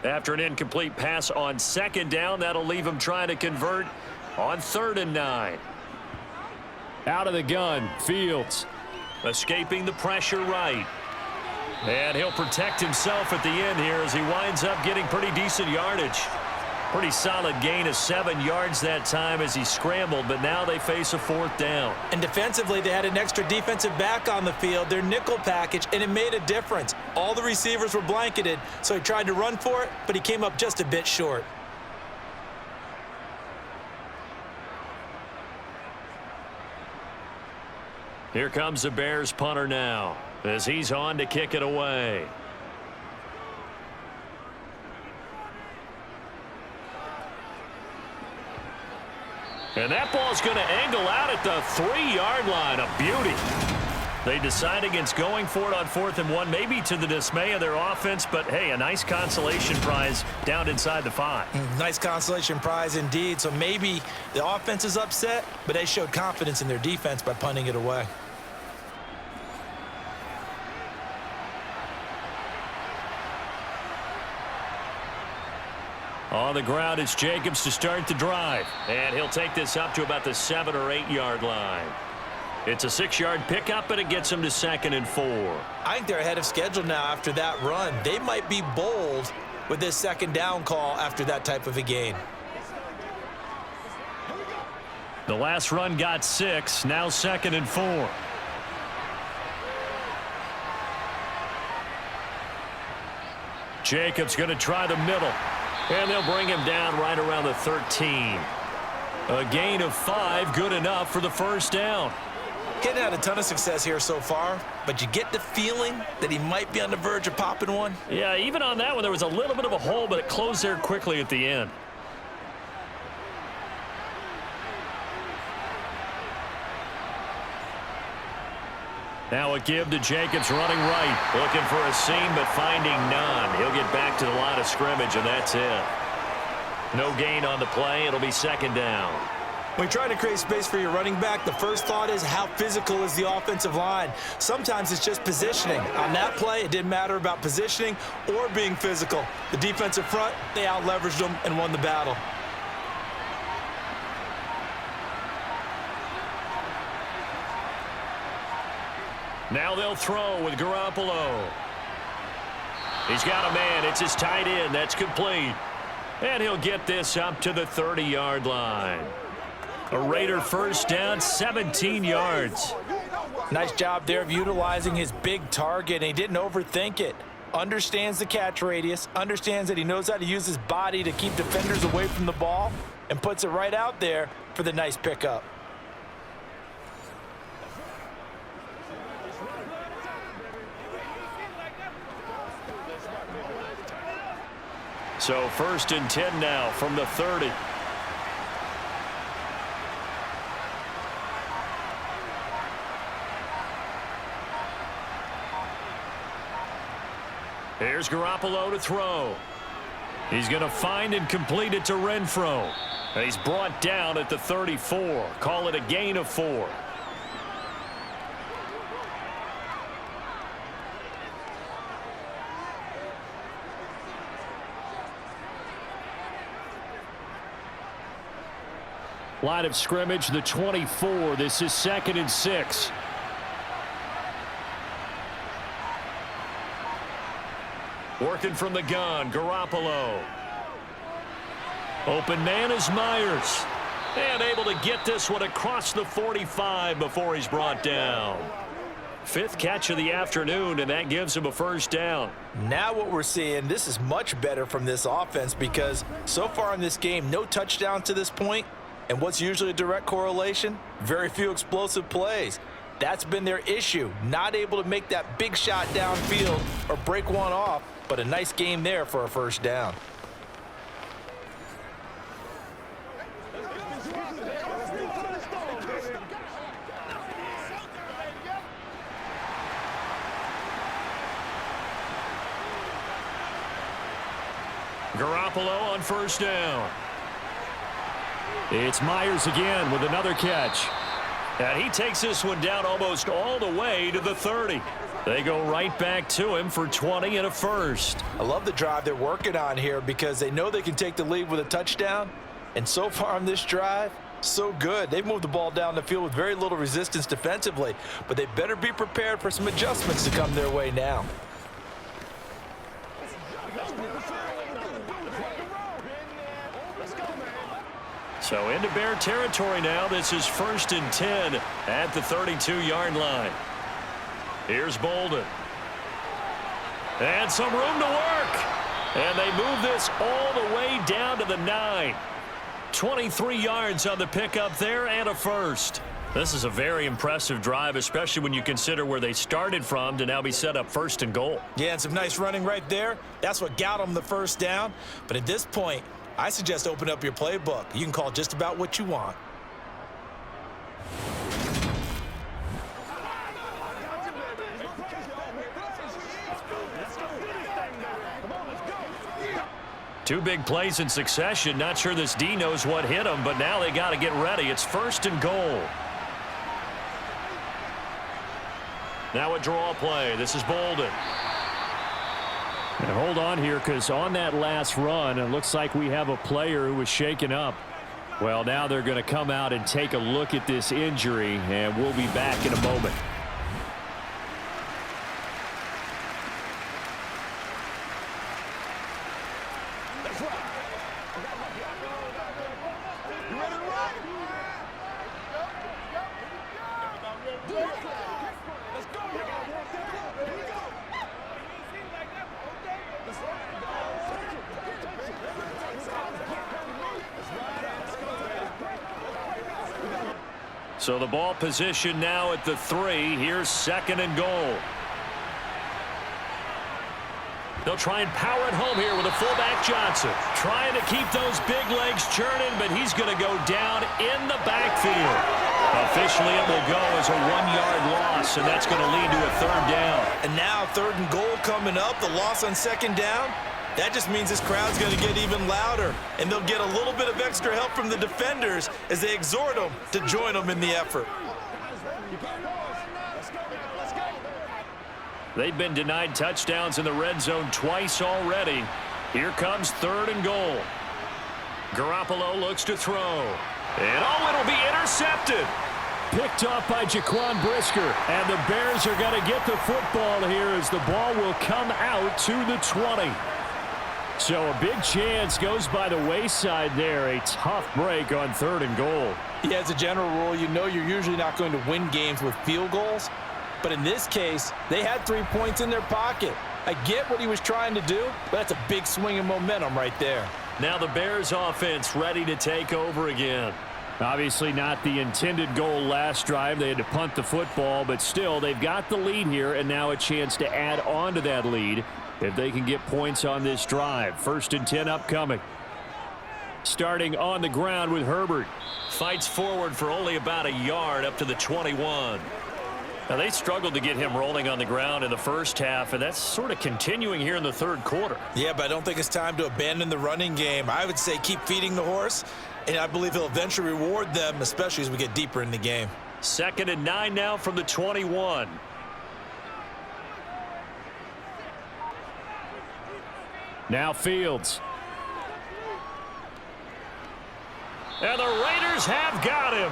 After an incomplete pass on second down, that'll leave him trying to convert on 3rd and 9. Out of the gun, Fields. Escaping the pressure right. And he'll protect himself at the end here as he winds up getting pretty decent yardage. Pretty solid gain of 7 yards that time as he scrambled, but now they face a 4th down. And defensively, they had an extra defensive back on the field, their nickel package, and it made a difference. All the receivers were blanketed, so he tried to run for it, but he came up just a bit short. Here comes the Bears punter now as he's on to kick it away. And that ball's going to angle out at the 3-yard line. A beauty. They decide against going for it on 4th and 1, maybe to the dismay of their offense, but hey, a nice consolation prize down inside the 5. Nice consolation prize indeed. So maybe the offense is upset, but they showed confidence in their defense by punting it away. On the ground, it's Jacobs to start the drive. And he'll take this up to about the 7 or 8 yard line. It's a 6-yard pickup, but it gets him to 2nd and 4. I think they're ahead of schedule now after that run. They might be bold with this 2nd down call after that type of a gain. The last run got 6, now 2nd and 4. Jacobs going to try the middle. And they'll bring him down right around the 13. A gain of 5, good enough for the 1st down. Getting had a ton of success here so far, but you get the feeling that he might be on the verge of popping one. Yeah, even on that one, there was a little bit of a hole, but it closed there quickly at the end. Now a give to Jacobs running right. Looking for a seam, but finding none. He'll get back to the line of scrimmage, and that's it. No gain on the play. It'll be 2nd down. When you're trying to create space for your running back, the first thought is how physical is the offensive line. Sometimes it's just positioning. On that play, it didn't matter about positioning or being physical. The defensive front, they out-leveraged them and won the battle. Now they'll throw with Garoppolo. He's got a man. It's his tight end. That's complete. And he'll get this up to the 30-yard line. A Raider 1st down, 17 yards. Nice job there of utilizing his big target, and he didn't overthink it. understands the catch radius, understands that he knows how to use his body to keep defenders away from the ball, and puts it right out there for the nice pickup. So 1st and 10 now from the 30. Here's Garoppolo to throw. He's going to find and complete it to Renfro. He's brought down at the 34. Call it a gain of 4. Line of scrimmage, the 24. This is 2nd and 6. Working from the gun, Garoppolo. Open man is Myers. And able to get this one across the 45 before he's brought down. 5th catch of the afternoon, and that gives him a 1st down. Now what we're seeing, this is much better from this offense because so far in this game, no touchdown to this point. And what's usually a direct correlation? Very few explosive plays. That's been their issue. Not able to make that big shot downfield or break one off, but a nice game there for a 1st down. Garoppolo on 1st down. It's Myers again with another catch. And he takes this one down almost all the way to the 30. They go right back to him for 20 and a 1st. I love the drive they're working on here because they know they can take the lead with a touchdown. And so far on this drive, so good. They've moved the ball down the field with very little resistance defensively. But they better be prepared for some adjustments to come their way now. So into Bear territory now. This is 1st and 10 at the 32-yard line. Here's Bolden. And some room to work. And they move this all the way down to the 9. 23 yards on the pickup there and a 1st. This is a very impressive drive, especially when you consider where they started from to now be set up 1st and goal. Yeah, and some nice running right there. That's what got them the 1st down. But at this point, I suggest open up your playbook. You can call just about what you want. Two big plays in succession. Not sure this D knows what hit him, but now they got to get ready. It's 1st and goal. Now a draw play. This is Bolden. And hold on here, because on that last run, it looks like we have a player who was shaken up. Well, now they're going to come out and take a look at this injury, and we'll be back in a moment. So the ball position now at the 3. Here's 2nd and goal. They'll try and power it home here with a fullback Johnson. Trying to keep those big legs churning, but he's going to go down in the backfield. Officially, it will go as a 1-yard loss, and that's going to lead to a 3rd down. And now 3rd and goal coming up. The loss on 2nd down. That just means this crowd's going to get even louder, and they'll get a little bit of extra help from the defenders as they exhort them to join them in the effort. They've been denied touchdowns in the red zone twice already. Here comes 3rd and goal. Garoppolo looks to throw. And it'll be intercepted. Picked off by Jaquan Brisker. And the Bears are going to get the football here as the ball will come out to the 20. So a big chance goes by the wayside there. A tough break on 3rd and goal. Yeah, as a general rule, you know you're usually not going to win games with field goals. But in this case, they had 3 points in their pocket. I get what he was trying to do, but that's a big swing of momentum right there. Now the Bears offense ready to take over again. Obviously not the intended goal last drive. They had to punt the football, but still they've got the lead here and now a chance to add on to that lead if they can get points on this drive. 1st and 10 upcoming. Starting on the ground with Herbert. Fights forward for only about a yard up to the 21. Now they struggled to get him rolling on the ground in the first half, and that's sort of continuing here in the third quarter. Yeah, but I don't think it's time to abandon the running game. I would say keep feeding the horse, and I believe he'll eventually reward them, especially as we get deeper in the game. 2nd and 9 now from the 21. Now Fields. And the Raiders have got him.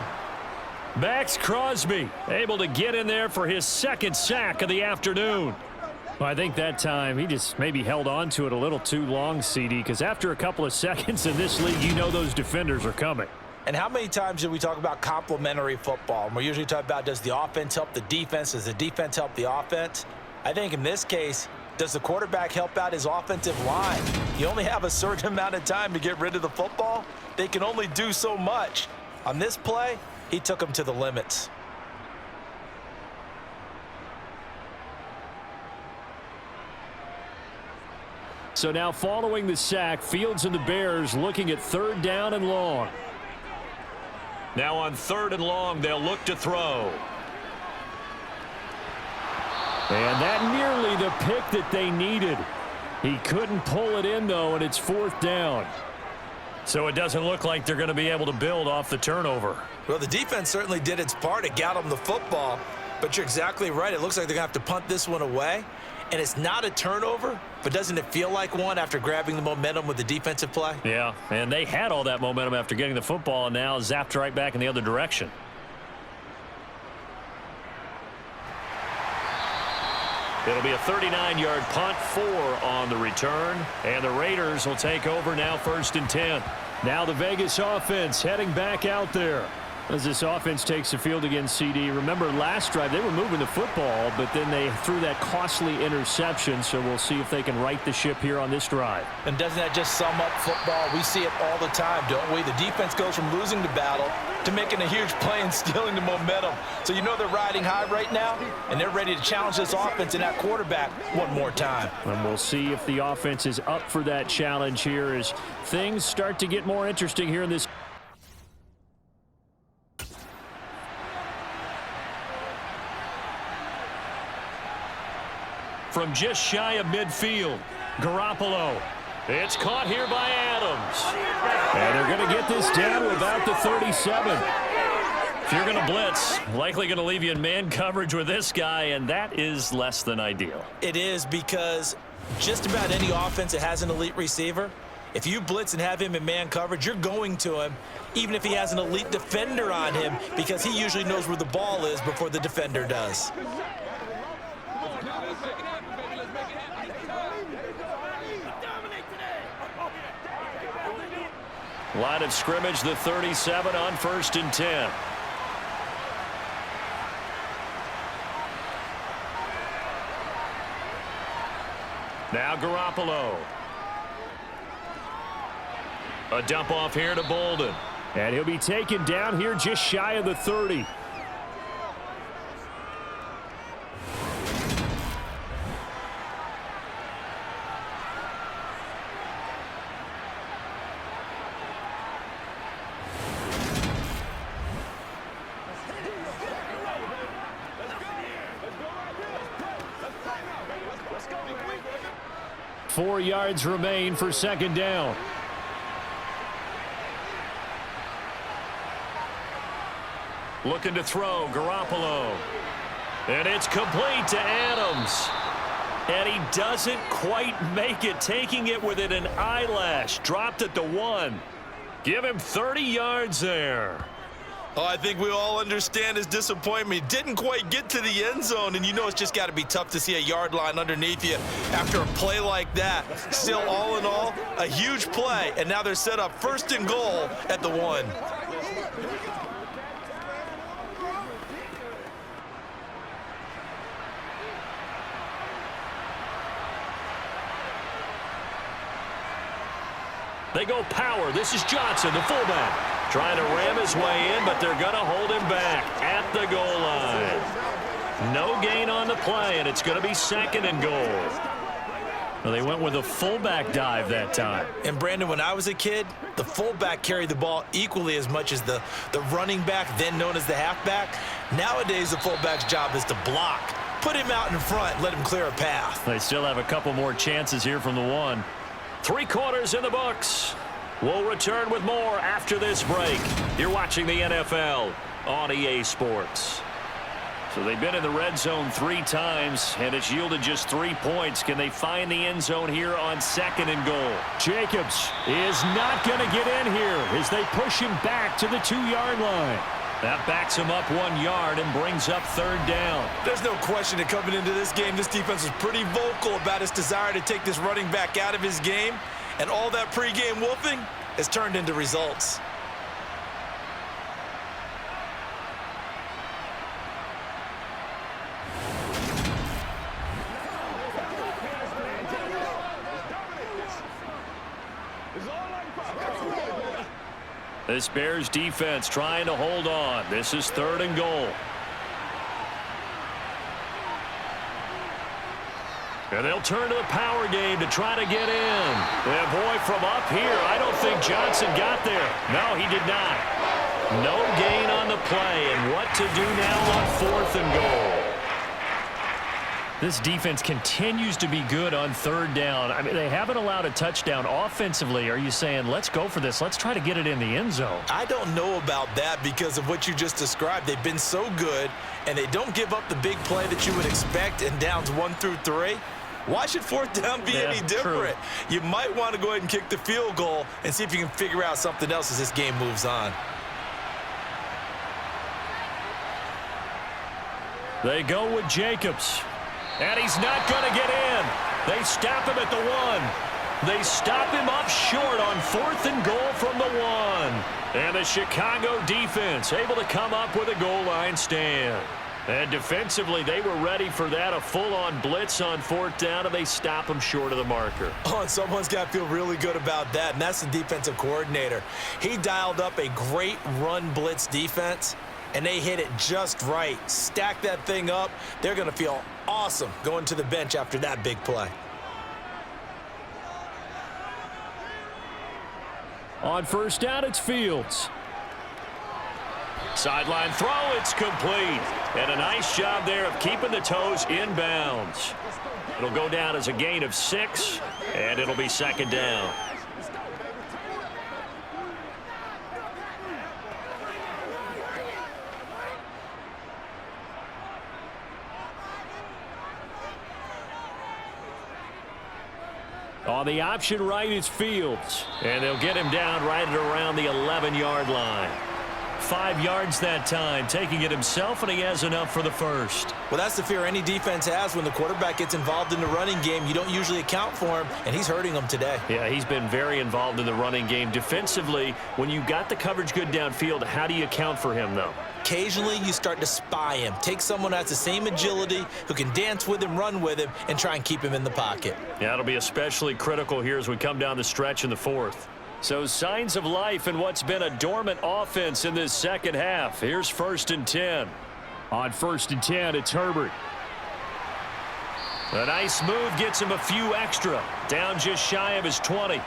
Max Crosby able to get in there for his 2nd sack of the afternoon. Well, I think that time he just maybe held on to it a little too long, CD, because after a couple of seconds in this league, you know those defenders are coming. And how many times do we talk about complementary football? And we're usually talking about, does the offense help the defense? Does the defense help the offense? I think in this case, does the quarterback help out his offensive line? You only have a certain amount of time to get rid of the football. They can only do so much. On this play, he took them to the limits. So now following the sack, Fields and the Bears looking at 3rd down and long. Now on 3rd and long, they'll look to throw. And that nearly the pick that they needed. He couldn't pull it in, though, and it's 4th down. So it doesn't look like they're going to be able to build off the turnover. Well, the defense certainly did its part. It got them the football. But you're exactly right. It looks like they're going to have to punt this one away. And it's not a turnover, but doesn't it feel like one after grabbing the momentum with the defensive play? Yeah, and they had all that momentum after getting the football and now zapped right back in the other direction. It'll be a 39-yard punt, 4 on the return, and the Raiders will take over now 1st and 10. Now the Vegas offense heading back out there. As this offense takes the field against CD. Remember last drive they were moving the football, but then they threw that costly interception, so we'll see if they can right the ship here on this drive. And doesn't that just sum up football? We see it all the time, don't we? The defense goes from losing the battle to making a huge play and stealing the momentum. So you know they're riding high right now, and they're ready to challenge this offense and that quarterback one more time. And we'll see if the offense is up for that challenge here as things start to get more interesting here in this. From just shy of midfield, Garoppolo. It's caught here by Adams. And they're going to get this down to about the 37. If you're going to blitz, likely going to leave you in man coverage with this guy, and that is less than ideal. It is, because just about any offense that has an elite receiver, if you blitz and have him in man coverage, you're going to him, even if he has an elite defender on him, because he usually knows where the ball is before the defender does. Line of scrimmage, the 37 on 1st and 10. Now Garoppolo. A dump off here to Bolden. And he'll be taken down here just shy of the 30. Let's go, man. 4 yards remain for 2nd down. Looking to throw, Garoppolo. And it's complete to Adams. And he doesn't quite make it, taking it within an eyelash. Dropped at the 1. Give him 30 yards there. Oh, I think we all understand his disappointment. He didn't quite get to the end zone, and you know it's just got to be tough to see a yard line underneath you after a play like that. Still, all in all, a huge play, and now they're set up 1st and goal at the 1. They go power. This is Johnson, the fullback. Trying to ram his way in, but they're going to hold him back at the goal line. No gain on the play, and it's going to be 2nd and goal. Well, they went with a fullback dive that time. And, Brandon, when I was a kid, the fullback carried the ball equally as much as the running back, then known as the halfback. Nowadays, the fullback's job is to block. Put him out in front, let him clear a path. They still have a couple more chances here from the 1. 3 quarters in the books. We'll return with more after this break. You're watching the NFL on EA Sports. So they've been in the red zone 3 times, and it's yielded just 3 points. Can they find the end zone here on 2nd and goal? Jacobs is not going to get in here as they push him back to the 2-yard line. That backs him up 1 yard and brings up 3rd down. There's no question that coming into this game, this defense was pretty vocal about its desire to take this running back out of his game, and all that pregame wolfing has turned into results. This Bears defense trying to hold on. This is 3rd and goal. And they'll turn to the power game to try to get in. And boy, from up here, I don't think Johnson got there. No, he did not. No gain on the play. And what to do now on 4th and goal? This defense continues to be good on 3rd down. I mean, they haven't allowed a touchdown offensively. Are you saying, let's go for this? Let's try to get it in the end zone. I don't know about that because of what you just described. They've been so good, and they don't give up the big play that you would expect in downs 1 through 3. Why should 4th down be any different? True. You might want to go ahead and kick the field goal and see if you can figure out something else as this game moves on. They go with Jacobs. And he's not going to get in. They stop him at the 1. They stop him up short on 4th and goal from the 1. And the Chicago defense able to come up with a goal line stand. And defensively, they were ready for that, a full-on blitz on 4th down, and they stop him short of the marker. Oh, and someone's got to feel really good about that, and that's the defensive coordinator. He dialed up a great run blitz defense, and they hit it just right. Stack that thing up. They're going to feel awesome going to the bench after that big play. On 1st down, it's Fields. Sideline throw, it's complete. And a nice job there of keeping the toes in bounds. It'll go down as a gain of 6, and it'll be 2nd down. On the option right is Fields. And they'll get him down right at around the 11-yard line. 5 yards that time, taking it himself, and he has enough for the 1st. Well, that's the fear any defense has when the quarterback gets involved in the running game. You don't usually account for him, and he's hurting them today. Yeah, he's been very involved in the running game. Defensively, when you got the coverage good downfield, how do you account for him, though? Occasionally, you start to spy him. Take someone who has the same agility, who can dance with him, run with him, and try and keep him in the pocket. Yeah, it'll be especially critical here as we come down the stretch in the 4th. So signs of life in what's been a dormant offense in this 2nd half. Here's 1st and 10. On 1st and 10, it's Herbert. A nice move gets him a few extra. Down just shy of his 20.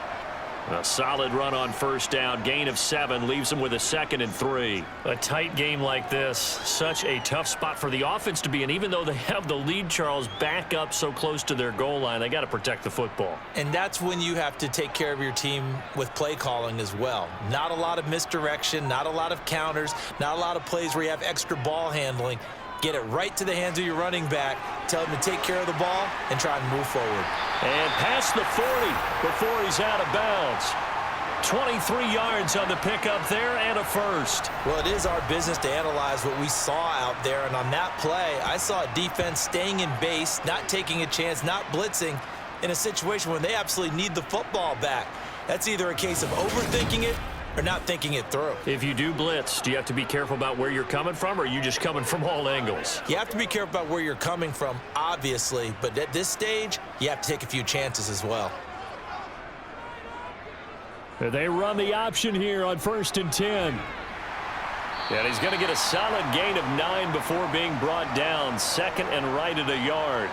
A solid run on 1st down. Gain of 7 leaves him with a 2nd and 3. A tight game like this, such a tough spot for the offense to be in. Even though they have the lead, Charles, back up so close to their goal line, they got to protect the football. And that's when you have to take care of your team with play calling as well. Not a lot of misdirection, not a lot of counters, not a lot of plays where you have extra ball handling. Get it right to the hands of your running back. Tell him to take care of the ball and try and move forward. And past the 40 before he's out of bounds. 23 yards on the pickup there and a 1st. Well, it is our business to analyze what we saw out there. And on that play, I saw a defense staying in base, not taking a chance, not blitzing in a situation where they absolutely need the football back. That's either a case of overthinking it or not thinking it through. If you do blitz, do you have to be careful about where you're coming from, or are you just coming from all angles? You have to be careful about where you're coming from, obviously, but at this stage, you have to take a few chances as well. They run the option here on 1st and 10. And he's going to get a solid gain of 9 before being brought down. 2nd and right at a yard.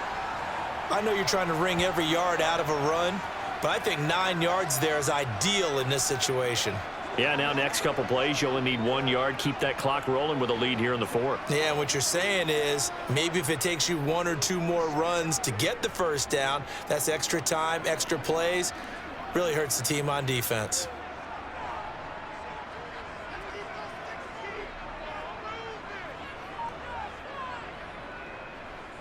I know you're trying to wring every yard out of a run, but I think 9 yards there is ideal in this situation. Yeah, now next couple plays, you only need 1 yard. Keep that clock rolling with a lead here in the 4th. Yeah, and what you're saying is maybe if it takes you 1 or 2 more runs to get the first down, that's extra time, extra plays. Really hurts the team on defense.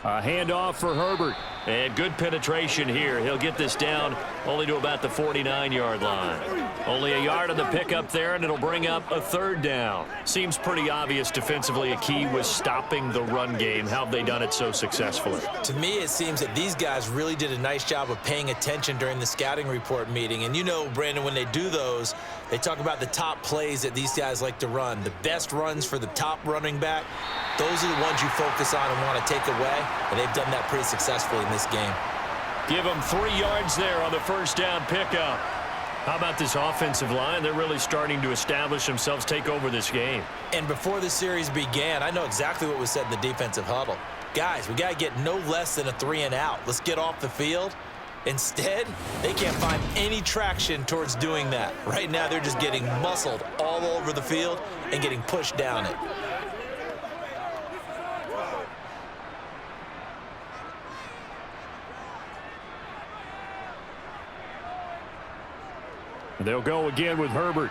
A handoff for Herbert. And good penetration here. He'll get this down only to about the 49-yard line. Only a yard on the pickup there, and it'll bring up a 3rd down. Seems pretty obvious defensively a key was stopping the run game. How have they done it so successfully? To me, it seems that these guys really did a nice job of paying attention during the scouting report meeting. And you know, Brandon, when they do those, they talk about the top plays that these guys like to run. The best runs for the top running back, those are the ones you focus on and want to take away. And they've done that pretty successfully in this game. Give them 3 yards there on the 1st down pickup. How about this offensive line? They're really starting to establish themselves, take over this game. And before the series began, I know exactly what was said in the defensive huddle. Guys, we got to get no less than a 3 and out. Let's get off the field. Instead, they can't find any traction towards doing that. Right now, they're just getting muscled all over the field and getting pushed down it. They'll go again with Herbert.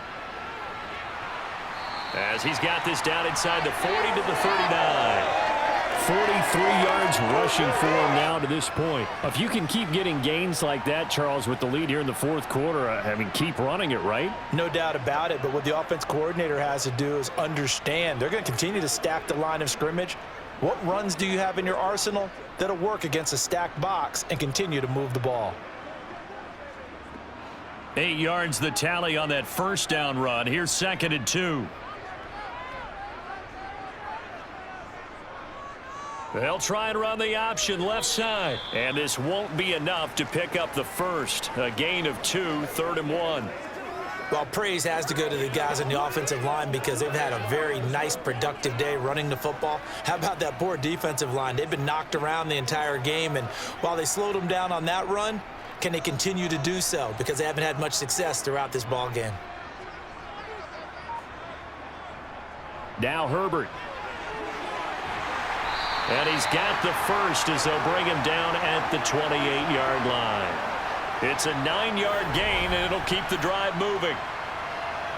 As he's got this down inside the 40 to the 39. 43 yards rushing for him now to this point. If you can keep getting gains like that, Charles, with the lead here in the 4th quarter, I mean, keep running it, right? No doubt about it, but what the offense coordinator has to do is understand they're going to continue to stack the line of scrimmage. What runs do you have in your arsenal that'll work against a stacked box and continue to move the ball? 8 yards the tally on that 1st down run. Here's 2nd and 2. They'll try and run the option left side. And this won't be enough to pick up the 1st. A gain of 2, 3rd and 1. Well, praise has to go to the guys on the offensive line because they've had a very nice, productive day running the football. How about that poor defensive line? They've been knocked around the entire game, and while they slowed them down on that run, can they continue to do so? Because they haven't had much success throughout this ball game. Now Herbert. And he's got the 1st as they'll bring him down at the 28-yard line. It's a 9-yard gain, and it'll keep the drive moving.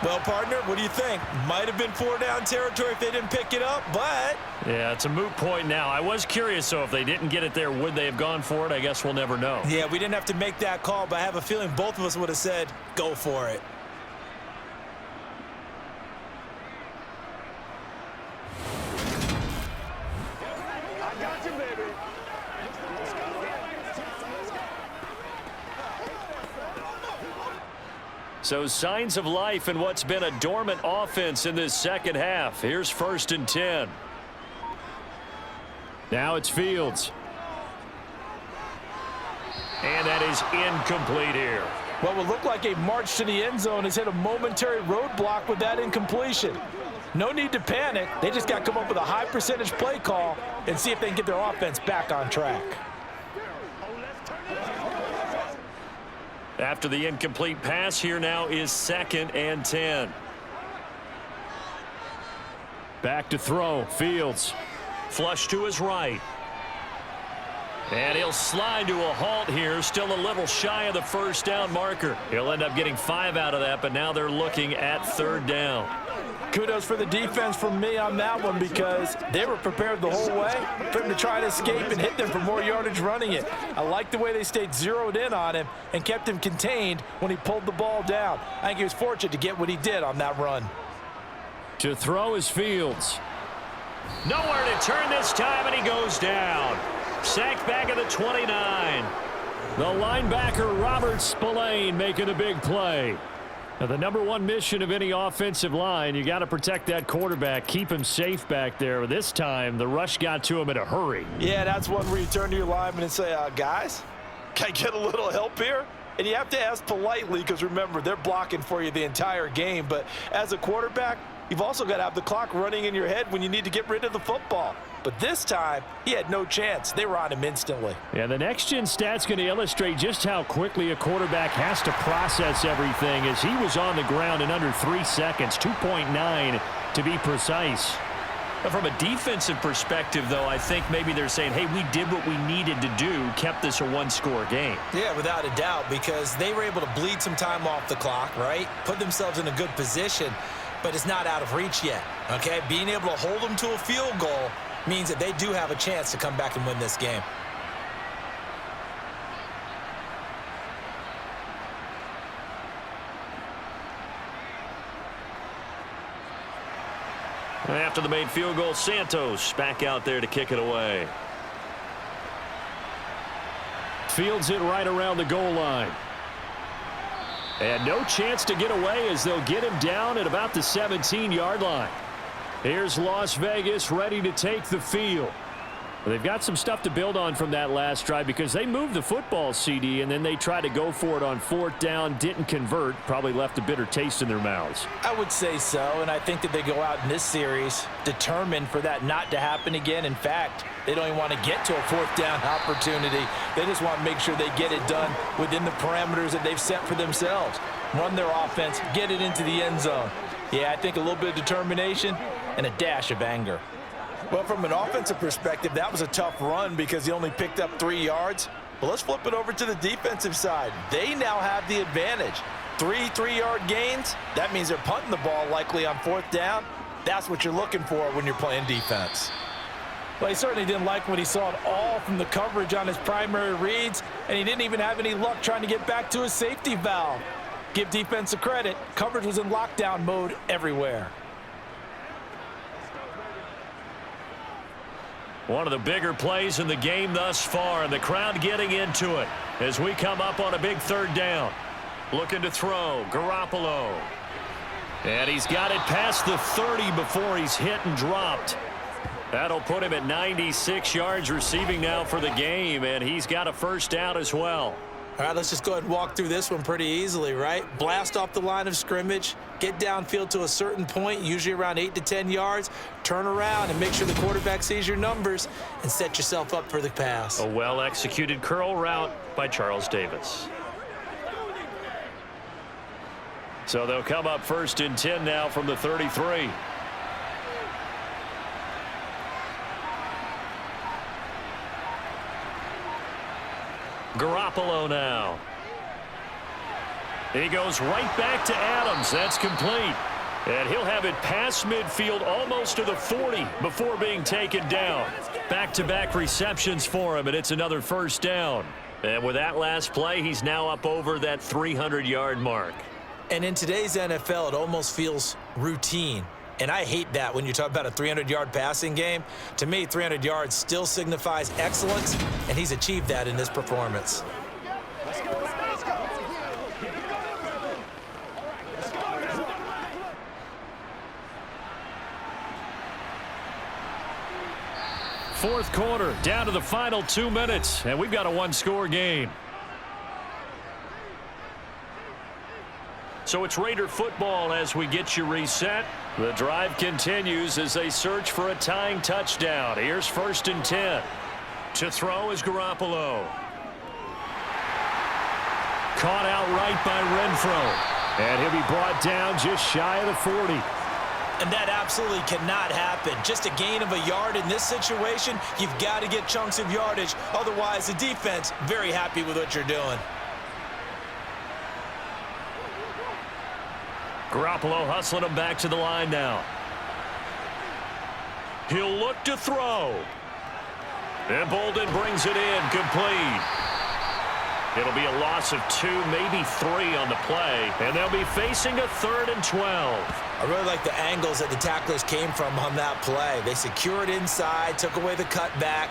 Well, partner, what do you think? Might have been 4-down territory if they didn't pick it up, but... Yeah, it's a moot point now. I was curious, so if they didn't get it there, would they have gone for it? I guess we'll never know. Yeah, we didn't have to make that call, but I have a feeling both of us would have said, go for it. I got you, baby. So signs of life in what's been a dormant offense in this 2nd half. Here's 1st and 10. Now it's Fields. And that is incomplete here. What would look like a march to the end zone has hit a momentary roadblock with that incompletion. No need to panic. They just got to come up with a high percentage play call and see if they can get their offense back on track. After the incomplete pass, here now is 2nd and 10. Back to throw. Fields. Flush to his right. And he'll slide to a halt here. Still a little shy of the 1st down marker. He'll end up getting 5 out of that, but now they're looking at 3rd down. Kudos for the defense from me on that one because they were prepared the whole way for him to try to escape and hit them for more yardage running it. I like the way they stayed zeroed in on him and kept him contained when he pulled the ball down. I think he was fortunate to get what he did on that run. To throw is Fields. Nowhere to turn this time, and he goes down. Sacked back at the 29. The linebacker, Robert Spillane, making a big play. Now, the #1 mission of any offensive line, you got to protect that quarterback, keep him safe back there. This time, the rush got to him in a hurry. Yeah, that's one where you turn to your lineman and say, guys, can I get a little help here? And you have to ask politely because, remember, they're blocking for you the entire game. But as a quarterback, you've also got to have the clock running in your head when you need to get rid of the football. But this time, he had no chance. They were on him instantly. Yeah, the next-gen stat's going to illustrate just how quickly a quarterback has to process everything, as he was on the ground in under 3 seconds, 2.9 to be precise. From a defensive perspective, though, I think maybe they're saying, hey, we did what we needed to do, kept this a one-score game. Yeah, without a doubt, because they were able to bleed some time off the clock, right? Put themselves in a good position, but it's not out of reach yet, okay? Being able to hold them to a field goal means that they do have a chance to come back and win this game. After the made field goal, Santos back out there to kick it away. Fields it right around the goal line. And no chance to get away as they'll get him down at about the 17-yard line. Here's Las Vegas ready to take the field. They've got some stuff to build on from that last drive because they moved the football, CD, and then they tried to go for it on 4th down, didn't convert, probably left a bitter taste in their mouths. I would say so, and I think that they go out in this series determined for that not to happen again. In fact, they don't even want to get to a 4th down opportunity. They just want to make sure they get it done within the parameters that they've set for themselves. Run their offense, get it into the end zone. Yeah, I think a little bit of determination and a dash of anger. Well, from an offensive perspective, that was a tough run because he only picked up 3 yards. But let's flip it over to the defensive side. They now have the advantage. 3 3-yard gains. That means they're punting the ball likely on 4th down. That's what you're looking for when you're playing defense. Well, he certainly didn't like what he saw at all from the coverage on his primary reads, and he didn't even have any luck trying to get back to his safety valve. Give defense a credit. Coverage was in lockdown mode everywhere. One of the bigger plays in the game thus far, and the crowd getting into it as we come up on a big 3rd down. Looking to throw, Garoppolo. And he's got it past the 30 before he's hit and dropped. That'll put him at 96 yards receiving now for the game, and he's got a 1st down as well. All right, let's just go ahead and walk through this one pretty easily, right? Blast off the line of scrimmage, get downfield to a certain point, usually around 8 to 10 yards, turn around and make sure the quarterback sees your numbers and set yourself up for the pass. A well-executed curl route by Charles Davis. So they'll come up 1st and 10 now from the 33. Garoppolo now. He goes right back to Adams. That's complete. And he'll have it past midfield almost to the 40 before being taken down. Back-to-back receptions for him, and it's another 1st down. And with that last play, he's now up over that 300-yard mark. And in today's NFL, it almost feels routine. And I hate that when you talk about a 300-yard passing game. To me, 300 yards still signifies excellence, and he's achieved that in this performance. Fourth quarter, down to the final 2 minutes, and we've got a 1-score game. So it's Raider football as we get you reset. The drive continues as they search for a tying touchdown. Here's 1st and 10. To throw is Garoppolo. Caught outright by Renfro. And he'll be brought down just shy of the 40. And that absolutely cannot happen. Just a gain of a yard in this situation, you've got to get chunks of yardage. Otherwise, the defense, very happy with what you're doing. Garoppolo hustling him back to the line now. He'll look to throw. And Bolden brings it in, complete. It'll be a loss of 2, maybe 3 on the play, and they'll be facing a 3rd and 12. I really like the angles that the tacklers came from on that play. They secured inside, took away the cutback.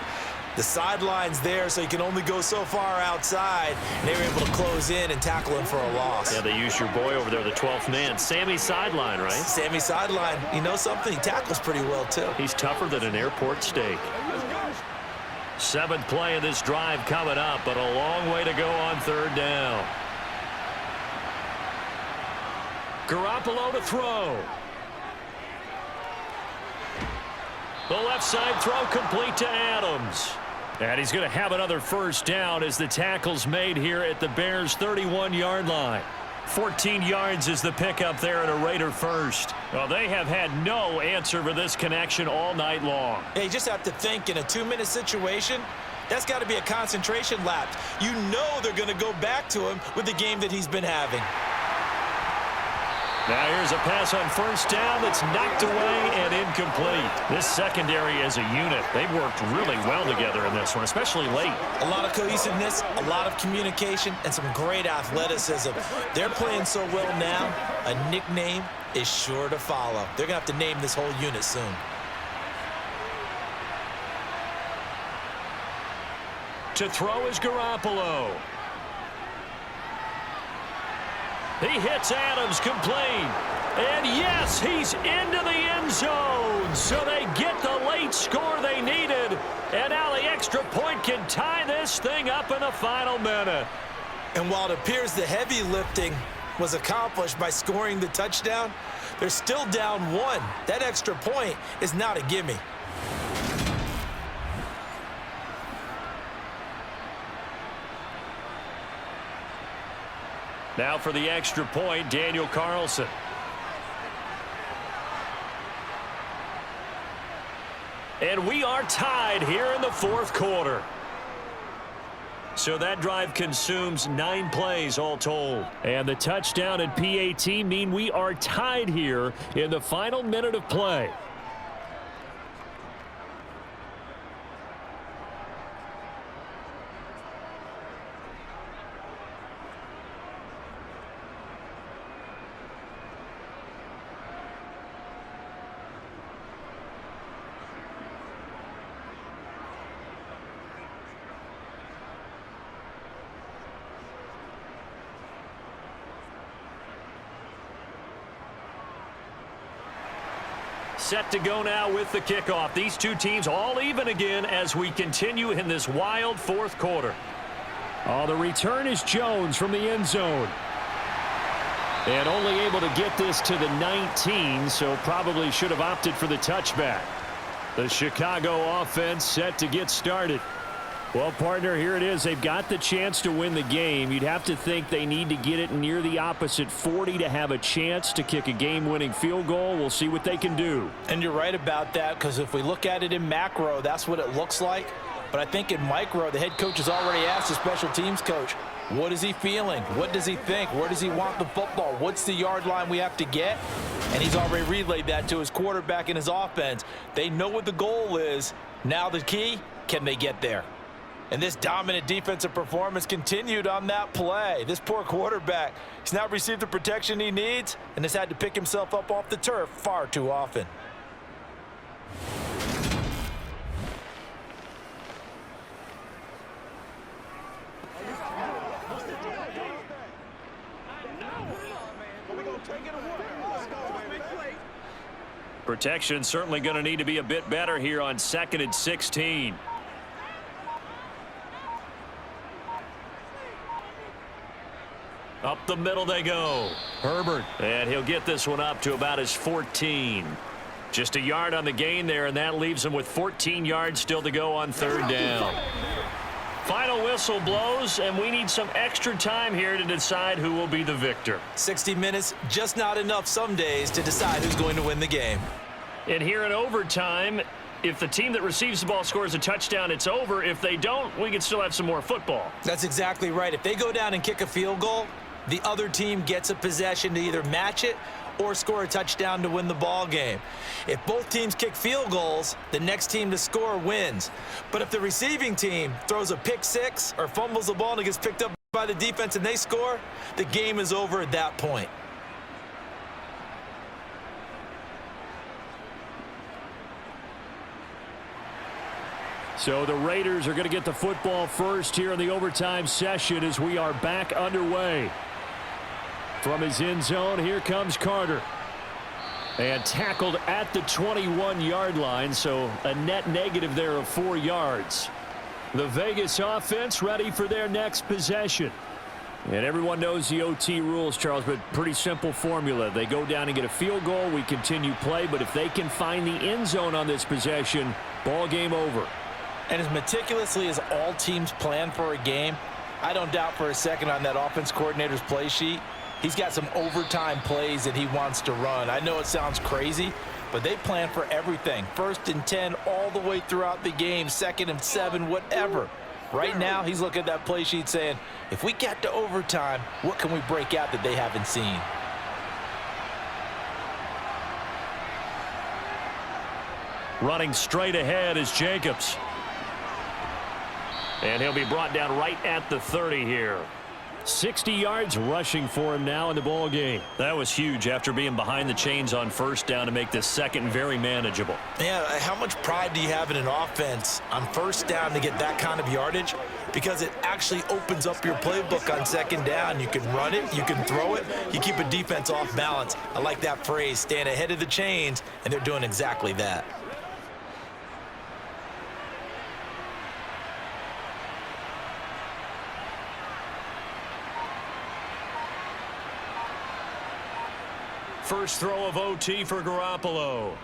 The sideline's there, so you can only go so far outside. And they were able to close in and tackle him for a loss. Yeah, they used your boy over there, the 12th man. Sammy Sideline, right? Sammy Sideline. You know something? He tackles pretty well, too. He's tougher than an airport steak. 7th play of this drive coming up, but a long way to go on 3rd down. Garoppolo to throw. The left side throw complete to Adams. And he's going to have another first down as the tackle's made here at the Bears' 31-yard line. 14 yards is the pickup there at a Raider first. Well, they have had no answer for this connection all night long. Yeah, you just have to think in a 2-minute situation, that's got to be a concentration lapse. You know they're going to go back to him with the game that he's been having. Now here's a pass on first down that's knocked away and incomplete. This secondary as a unit, they've worked really well together in this one, especially late. A lot of cohesiveness, a lot of communication, and some great athleticism. They're playing so well now, a nickname is sure to follow. They're going to have to name this whole unit soon. To throw is Garoppolo. He hits Adams complete. And yes, he's into the end zone. So they get the late score they needed. And now the extra point can tie this thing up in the final minute. And while it appears the heavy lifting was accomplished by scoring the touchdown, they're still down 1. That extra point is not a gimme. Now for the extra point, Daniel Carlson. And we are tied here in the fourth quarter. So that drive consumes 9 plays all told. And the touchdown and PAT mean we are tied here in the final minute of play. Set to go now with the kickoff. These two teams all even again as we continue in this wild fourth quarter. Oh, the return is Jones from the end zone. And only able to get this to the 19, so probably should have opted for the touchback. The Chicago offense set to get started. Well, partner, here it is. They've got the chance to win the game. You'd have to think they need to get it near the opposite 40 to have a chance to kick a game-winning field goal. We'll see what they can do. And you're right about that, because if we look at it in macro, that's what it looks like. But I think in micro, the head coach has already asked the special teams coach, what is he feeling? What does he think? Where does he want the football? What's the yard line we have to get? And he's already relayed that to his quarterback and his offense. They know what the goal is. Now the key, can they get there? And this dominant defensive performance continued on that play. This poor quarterback, he's not received the protection he needs and has had to pick himself up off the turf far too often. Protection certainly going to need to be a bit better here on 2nd and 16. Up the middle they go. Herbert. And he'll get this one up to about his 14. Just a yard on the gain there, and that leaves him with 14 yards still to go on 3rd down. Final whistle blows, and we need some extra time here to decide who will be the victor. 60 minutes, just not enough some days to decide who's going to win the game. And here in overtime, if the team that receives the ball scores a touchdown, it's over. If they don't, we can still have some more football. That's exactly right. If they go down and kick a field goal, the other team gets a possession to either match it or score a touchdown to win the ball game. If both teams kick field goals, the next team to score wins. But if the receiving team throws a pick six or fumbles the ball and it gets picked up by the defense and they score, the game is over at that point. So the Raiders are going to get the football first here in the overtime session as we are back underway. From his end zone, here comes Carter. And tackled at the 21-yard line, so a net negative there of 4 yards. The Vegas offense ready for their next possession. And everyone knows the OT rules, Charles, but pretty simple formula. They go down and get a field goal, we continue play, but if they can find the end zone on this possession, ball game over. And as meticulously as all teams plan for a game, I don't doubt for a second on that offense coordinator's play sheet, he's got some overtime plays that he wants to run. I know it sounds crazy, but they plan for everything. 1st and 10 all the way throughout the game, 2nd and 7, whatever. Right now, he's looking at that play sheet saying, if we get to overtime, what can we break out that they haven't seen? Running straight ahead is Jacobs. And he'll be brought down right at the 30 here. 60 yards rushing for him now in the ball game. That was huge after being behind the chains on 1st down to make this 2nd very manageable. Yeah, how much pride do you have in an offense on 1st down to get that kind of yardage? Because it actually opens up your playbook on 2nd down. You can run it, you can throw it, you keep a defense off balance. I like that phrase, staying ahead of the chains, and they're doing exactly that. First throw of OT for Garoppolo.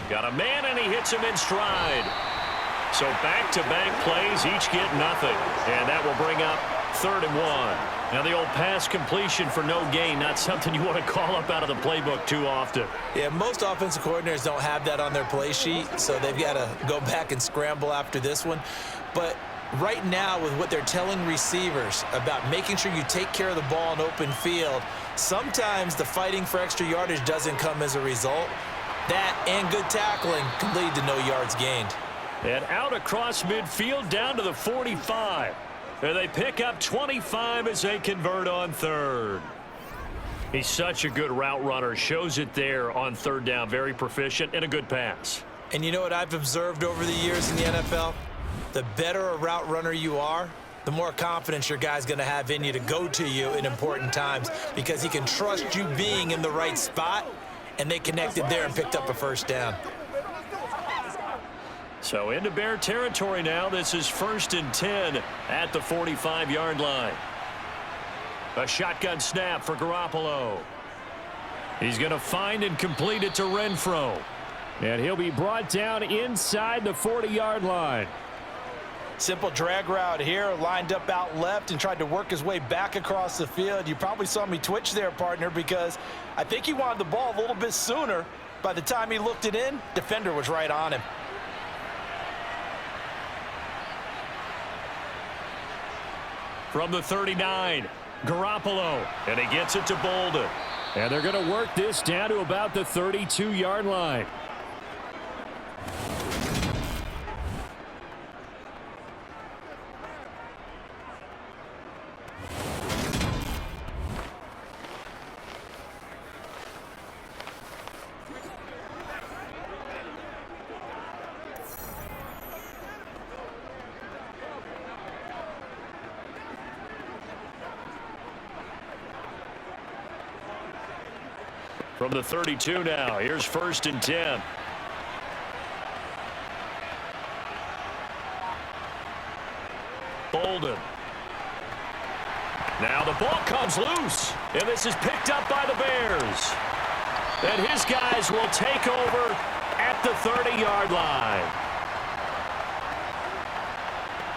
Got a man, and he hits him in stride. So back-to-back plays, each get nothing. And that will bring up 3rd and 1. Now the old pass completion for no gain, not something you want to call up out of the playbook too often. Yeah, most offensive coordinators don't have that on their play sheet, so they've got to go back and scramble after this one. But right now, with what they're telling receivers about making sure you take care of the ball in open field, sometimes the fighting for extra yardage doesn't come as a result. That and good tackling can lead to no yards gained. And out across midfield down to the 45. And they pick up 25 as they convert on 3rd. He's such a good route runner. Shows it there on 3rd down. Very proficient and a good pass. And you know what I've observed over the years in the NFL? The better a route runner you are, the more confidence your guy's going to have in you to go to you in important times, because he can trust you being in the right spot, and they connected there and picked up a 1st down. So into Bear territory now. This is 1st and 10 at the 45-yard line. A shotgun snap for Garoppolo. He's going to find and complete it to Renfro. And he'll be brought down inside the 40-yard line. Simple drag route here, lined up out left and tried to work his way back across the field. You probably saw me twitch there, partner, because I think he wanted the ball a little bit sooner. By the time he looked it in, defender was right on him. From the 39, Garoppolo, and he gets it to Bolden. And they're going to work this down to about the 32-yard line. From the 32 now, here's 1st and 10. Bolden. Now the ball comes loose, and this is picked up by the Bears. And his guys will take over at the 30-yard line.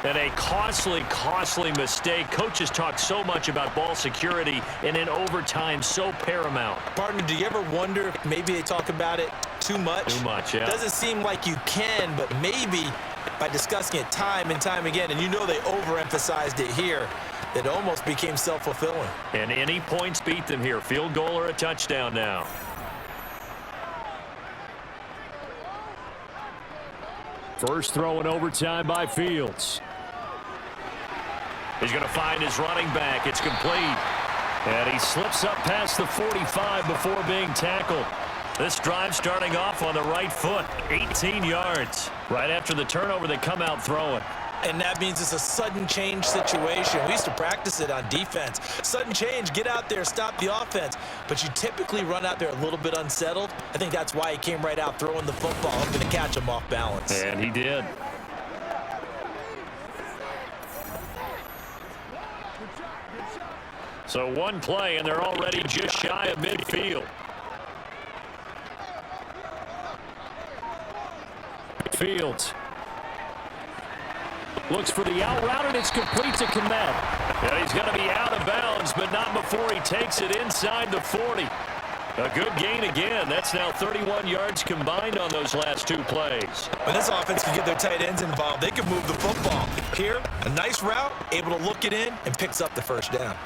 And a costly mistake. Coaches talk so much about ball security, and in overtime, so paramount. Partner, do you ever wonder if maybe they talk about it too much? Too much, yeah. Doesn't seem like you can, but maybe by discussing it time and time again, and you know they overemphasized it here, that almost became self-fulfilling. And any points beat them here. Field goal or a touchdown now. First throw in overtime by Fields. He's going to find his running back. It's complete. And he slips up past the 45 before being tackled. This drive starting off on the right foot. 18 yards. Right after the turnover, they come out throwing. And that means it's a sudden change situation. We used to practice it on defense. Sudden change, get out there, stop the offense. But you typically run out there a little bit unsettled. I think that's why he came right out throwing the football, hoping to catch him off balance. And he did. So one play, and they're already just shy of midfield. Fields looks for the out route, and it's complete to Komet. And he's going to be out of bounds, but not before he takes it inside the 40. A good gain again. That's now 31 yards combined on those last two plays. When this offense can get their tight ends involved, they can move the football. Here, a nice route, able to look it in, and picks up the first down.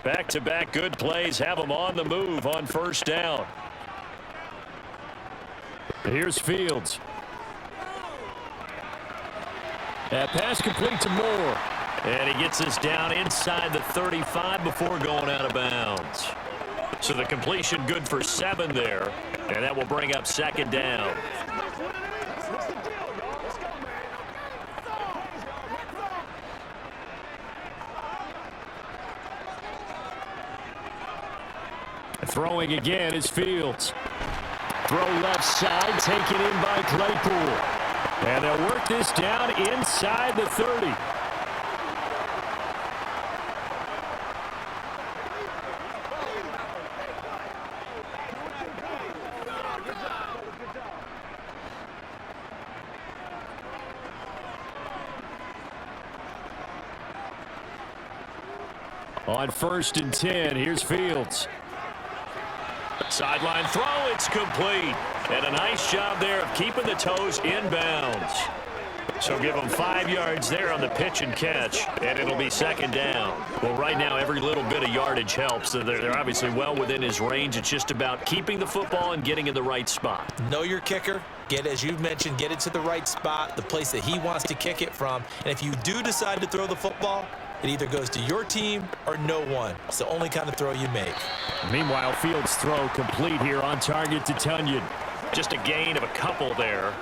Back-to-back good plays have them on the move on first down. Here's Fields. That pass complete to Moore. And he gets us down inside the 35 before going out of bounds. So the completion good for 7 there. And that will bring up second down. Throwing again is Fields. Throw left side, taken in by Claypool. And they'll work this down inside the 30. On 1st and 10, here's Fields. Sideline throw, it's complete. And a nice job there of keeping the toes inbounds. So give them 5 yards there on the pitch and catch, and it'll be second down. Well, right now, every little bit of yardage helps. So they're obviously well within his range. It's just about keeping the football and getting in the right spot. Know your kicker. Get, as you mentioned, get it to the right spot, the place that he wants to kick it from. And if you do decide to throw the football, it either goes to your team or no one. It's the only kind of throw you make. Meanwhile, Fields' throw complete here on target to Tunyon. Just a gain of a couple there.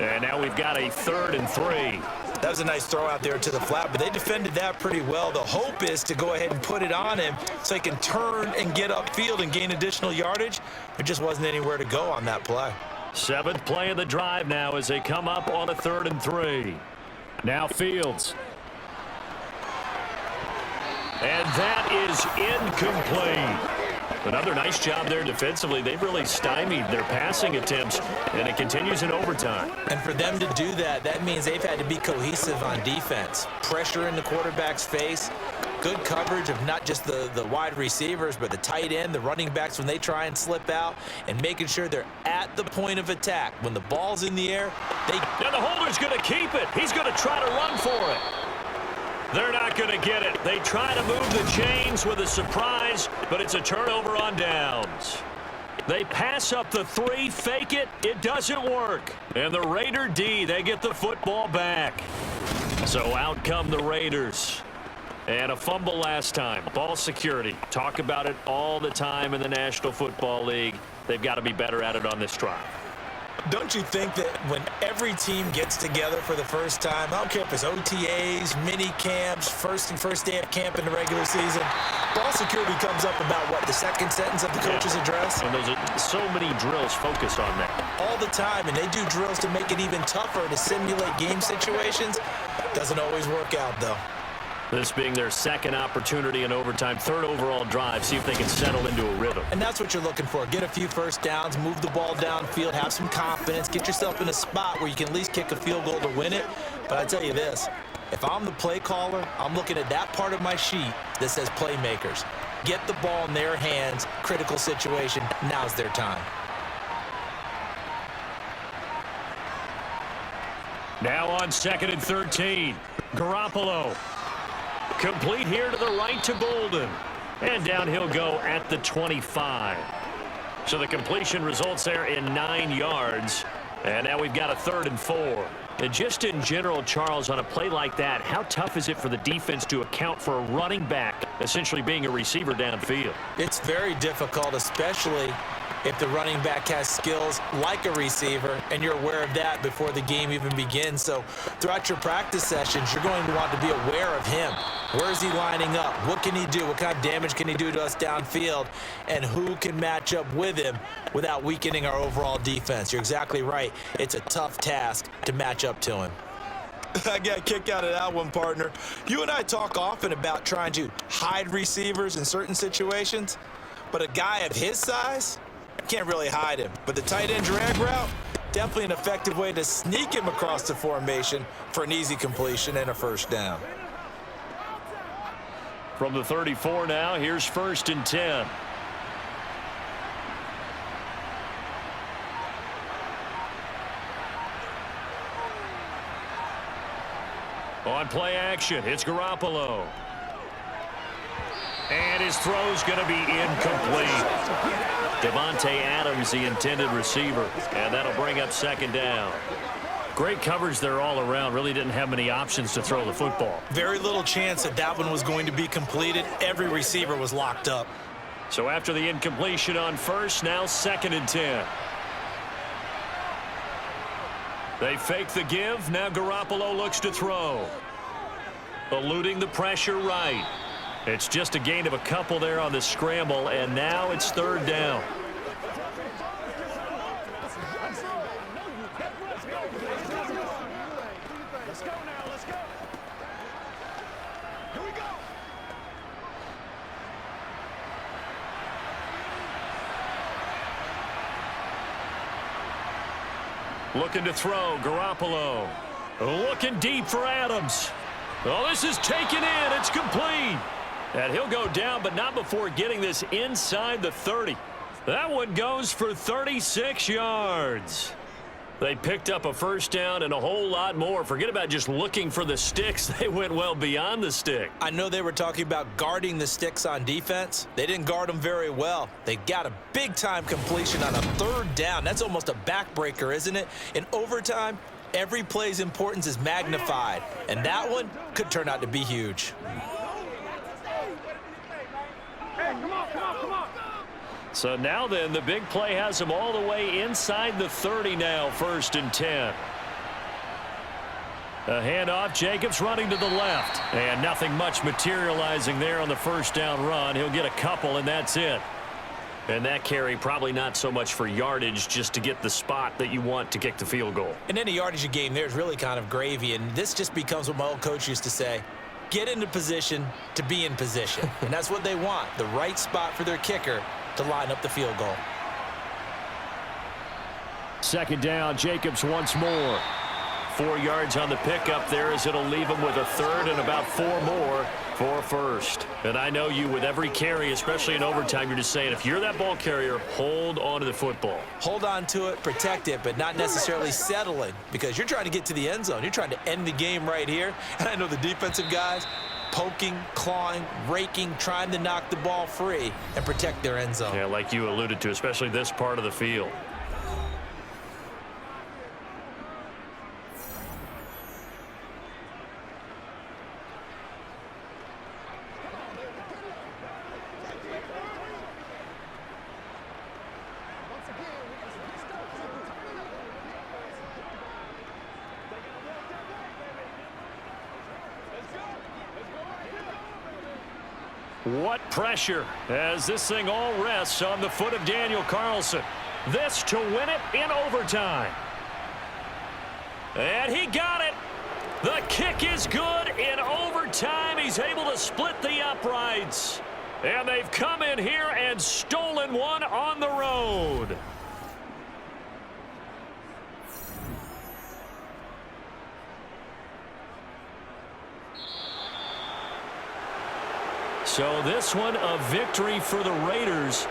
And now we've got a 3rd and 3. That was a nice throw out there to the flat, but they defended that pretty well. The hope is to go ahead and put it on him so he can turn and get upfield and gain additional yardage. There just wasn't anywhere to go on that play. 7th play of the drive now as they come up on a 3rd and 3. Now Fields. And that is incomplete. Another nice job there defensively. They've really stymied their passing attempts, and it continues in overtime. And for them to do that, that means they've had to be cohesive on defense. Pressure in the quarterback's face, good coverage of not just the wide receivers, but the tight end, the running backs when they try and slip out, and making sure they're at the point of attack. When the ball's in the air, Now the holder's going to keep it. He's going to try to run for it. They're not going to get it. They try to move the chains with a surprise, but it's a turnover on downs. They pass up the 3, fake it. It doesn't work. And the Raider D, they get the football back. So out come the Raiders. And a fumble last time. Ball security. Talk about it all the time in the National Football League. They've got to be better at it on this drive. Don't you think that when every team gets together for the first time, I don't care if it's OTAs, mini camps, first day of camp in the regular season, ball security comes up about, what, the second sentence of the coach's address? And there's so many drills focus on that. All the time, and they do drills to make it even tougher to simulate game situations. Doesn't always work out, though. This being their 2nd opportunity in overtime, 3rd overall drive, see if they can settle into a rhythm. And that's what you're looking for. Get a few first downs, move the ball downfield, have some confidence, get yourself in a spot where you can at least kick a field goal to win it. But I tell you this, if I'm the play caller, I'm looking at that part of my sheet that says playmakers. Get the ball in their hands, critical situation, now's their time. Now on 2nd and 13, Garoppolo. Complete here to the right to Bolden. And down he'll go at the 25. So the completion results there in 9 yards. And now we've got a 3rd and 4. And just in general, Charles, on a play like that, how tough is it for the defense to account for a running back essentially being a receiver downfield? It's very difficult, especially if the running back has skills like a receiver, and you're aware of that before the game even begins. So throughout your practice sessions, you're going to want to be aware of him. Where is he lining up? What can he do? What kind of damage can he do to us downfield? And who can match up with him without weakening our overall defense? You're exactly right. It's a tough task to match up to him. I got a kick out of that one, partner. You and I talk often about trying to hide receivers in certain situations, but a guy of his size can't really hide him. But the tight end drag route, definitely an effective way to sneak him across the formation for an easy completion and a first down. From the 34 now, here's 1st and 10. On play action, it's Garoppolo. And his throw's going to be incomplete. Devontae Adams, the intended receiver. And that'll bring up 2nd down. Great coverage there all around. Really didn't have many options to throw the football. Very little chance that that one was going to be completed. Every receiver was locked up. So after the incompletion on 1st, now 2nd and 10. They fake the give. Now Garoppolo looks to throw. Eluding the pressure right. It's just a gain of a couple there on the scramble, and now it's 3rd down. Let's go now, let's go. Here we go. Looking to throw, Garoppolo. Looking deep for Adams. Oh, this is taken in. It's complete. And he'll go down, but not before getting this inside the 30. That one goes for 36 yards. They picked up a first down and a whole lot more. Forget about just looking for the sticks. They went well beyond the stick. I know they were talking about guarding the sticks on defense. They didn't guard them very well. They got a big-time completion on a 3rd down. That's almost a backbreaker, isn't it? In overtime, every play's importance is magnified, and that one could turn out to be huge. Hey, come on, come on, come on. So now then, the big play has them all the way inside the 30 now, 1st and 10. A handoff, Jacobs running to the left. And nothing much materializing there on the first down run. He'll get a couple, and that's it. And that carry probably not so much for yardage, just to get the spot that you want to kick the field goal. In any yardage game, there's really kind of gravy, and this just becomes what my old coach used to say. Get into position to be in position. And that's what they want, the right spot for their kicker to line up the field goal. 2nd down, Jacobs once more. 4 yards on the pickup there as it'll leave him with a 3rd and about 4 more for 1st. And I know you, with every carry, especially in overtime, you're just saying, if you're that ball carrier, hold on to the football. Hold on to it, protect it, but not necessarily settling, because you're trying to get to the end zone. You're trying to end the game right here. And I know the defensive guys poking, clawing, raking, trying to knock the ball free and protect their end zone. Yeah, like you alluded to, especially this part of the field. What pressure as this thing all rests on the foot of Daniel Carlson. This to win it in overtime. And he got it. The kick is good in overtime. He's able to split the uprights. And they've come in here and stolen one on the road. So this one a victory for the Raiders.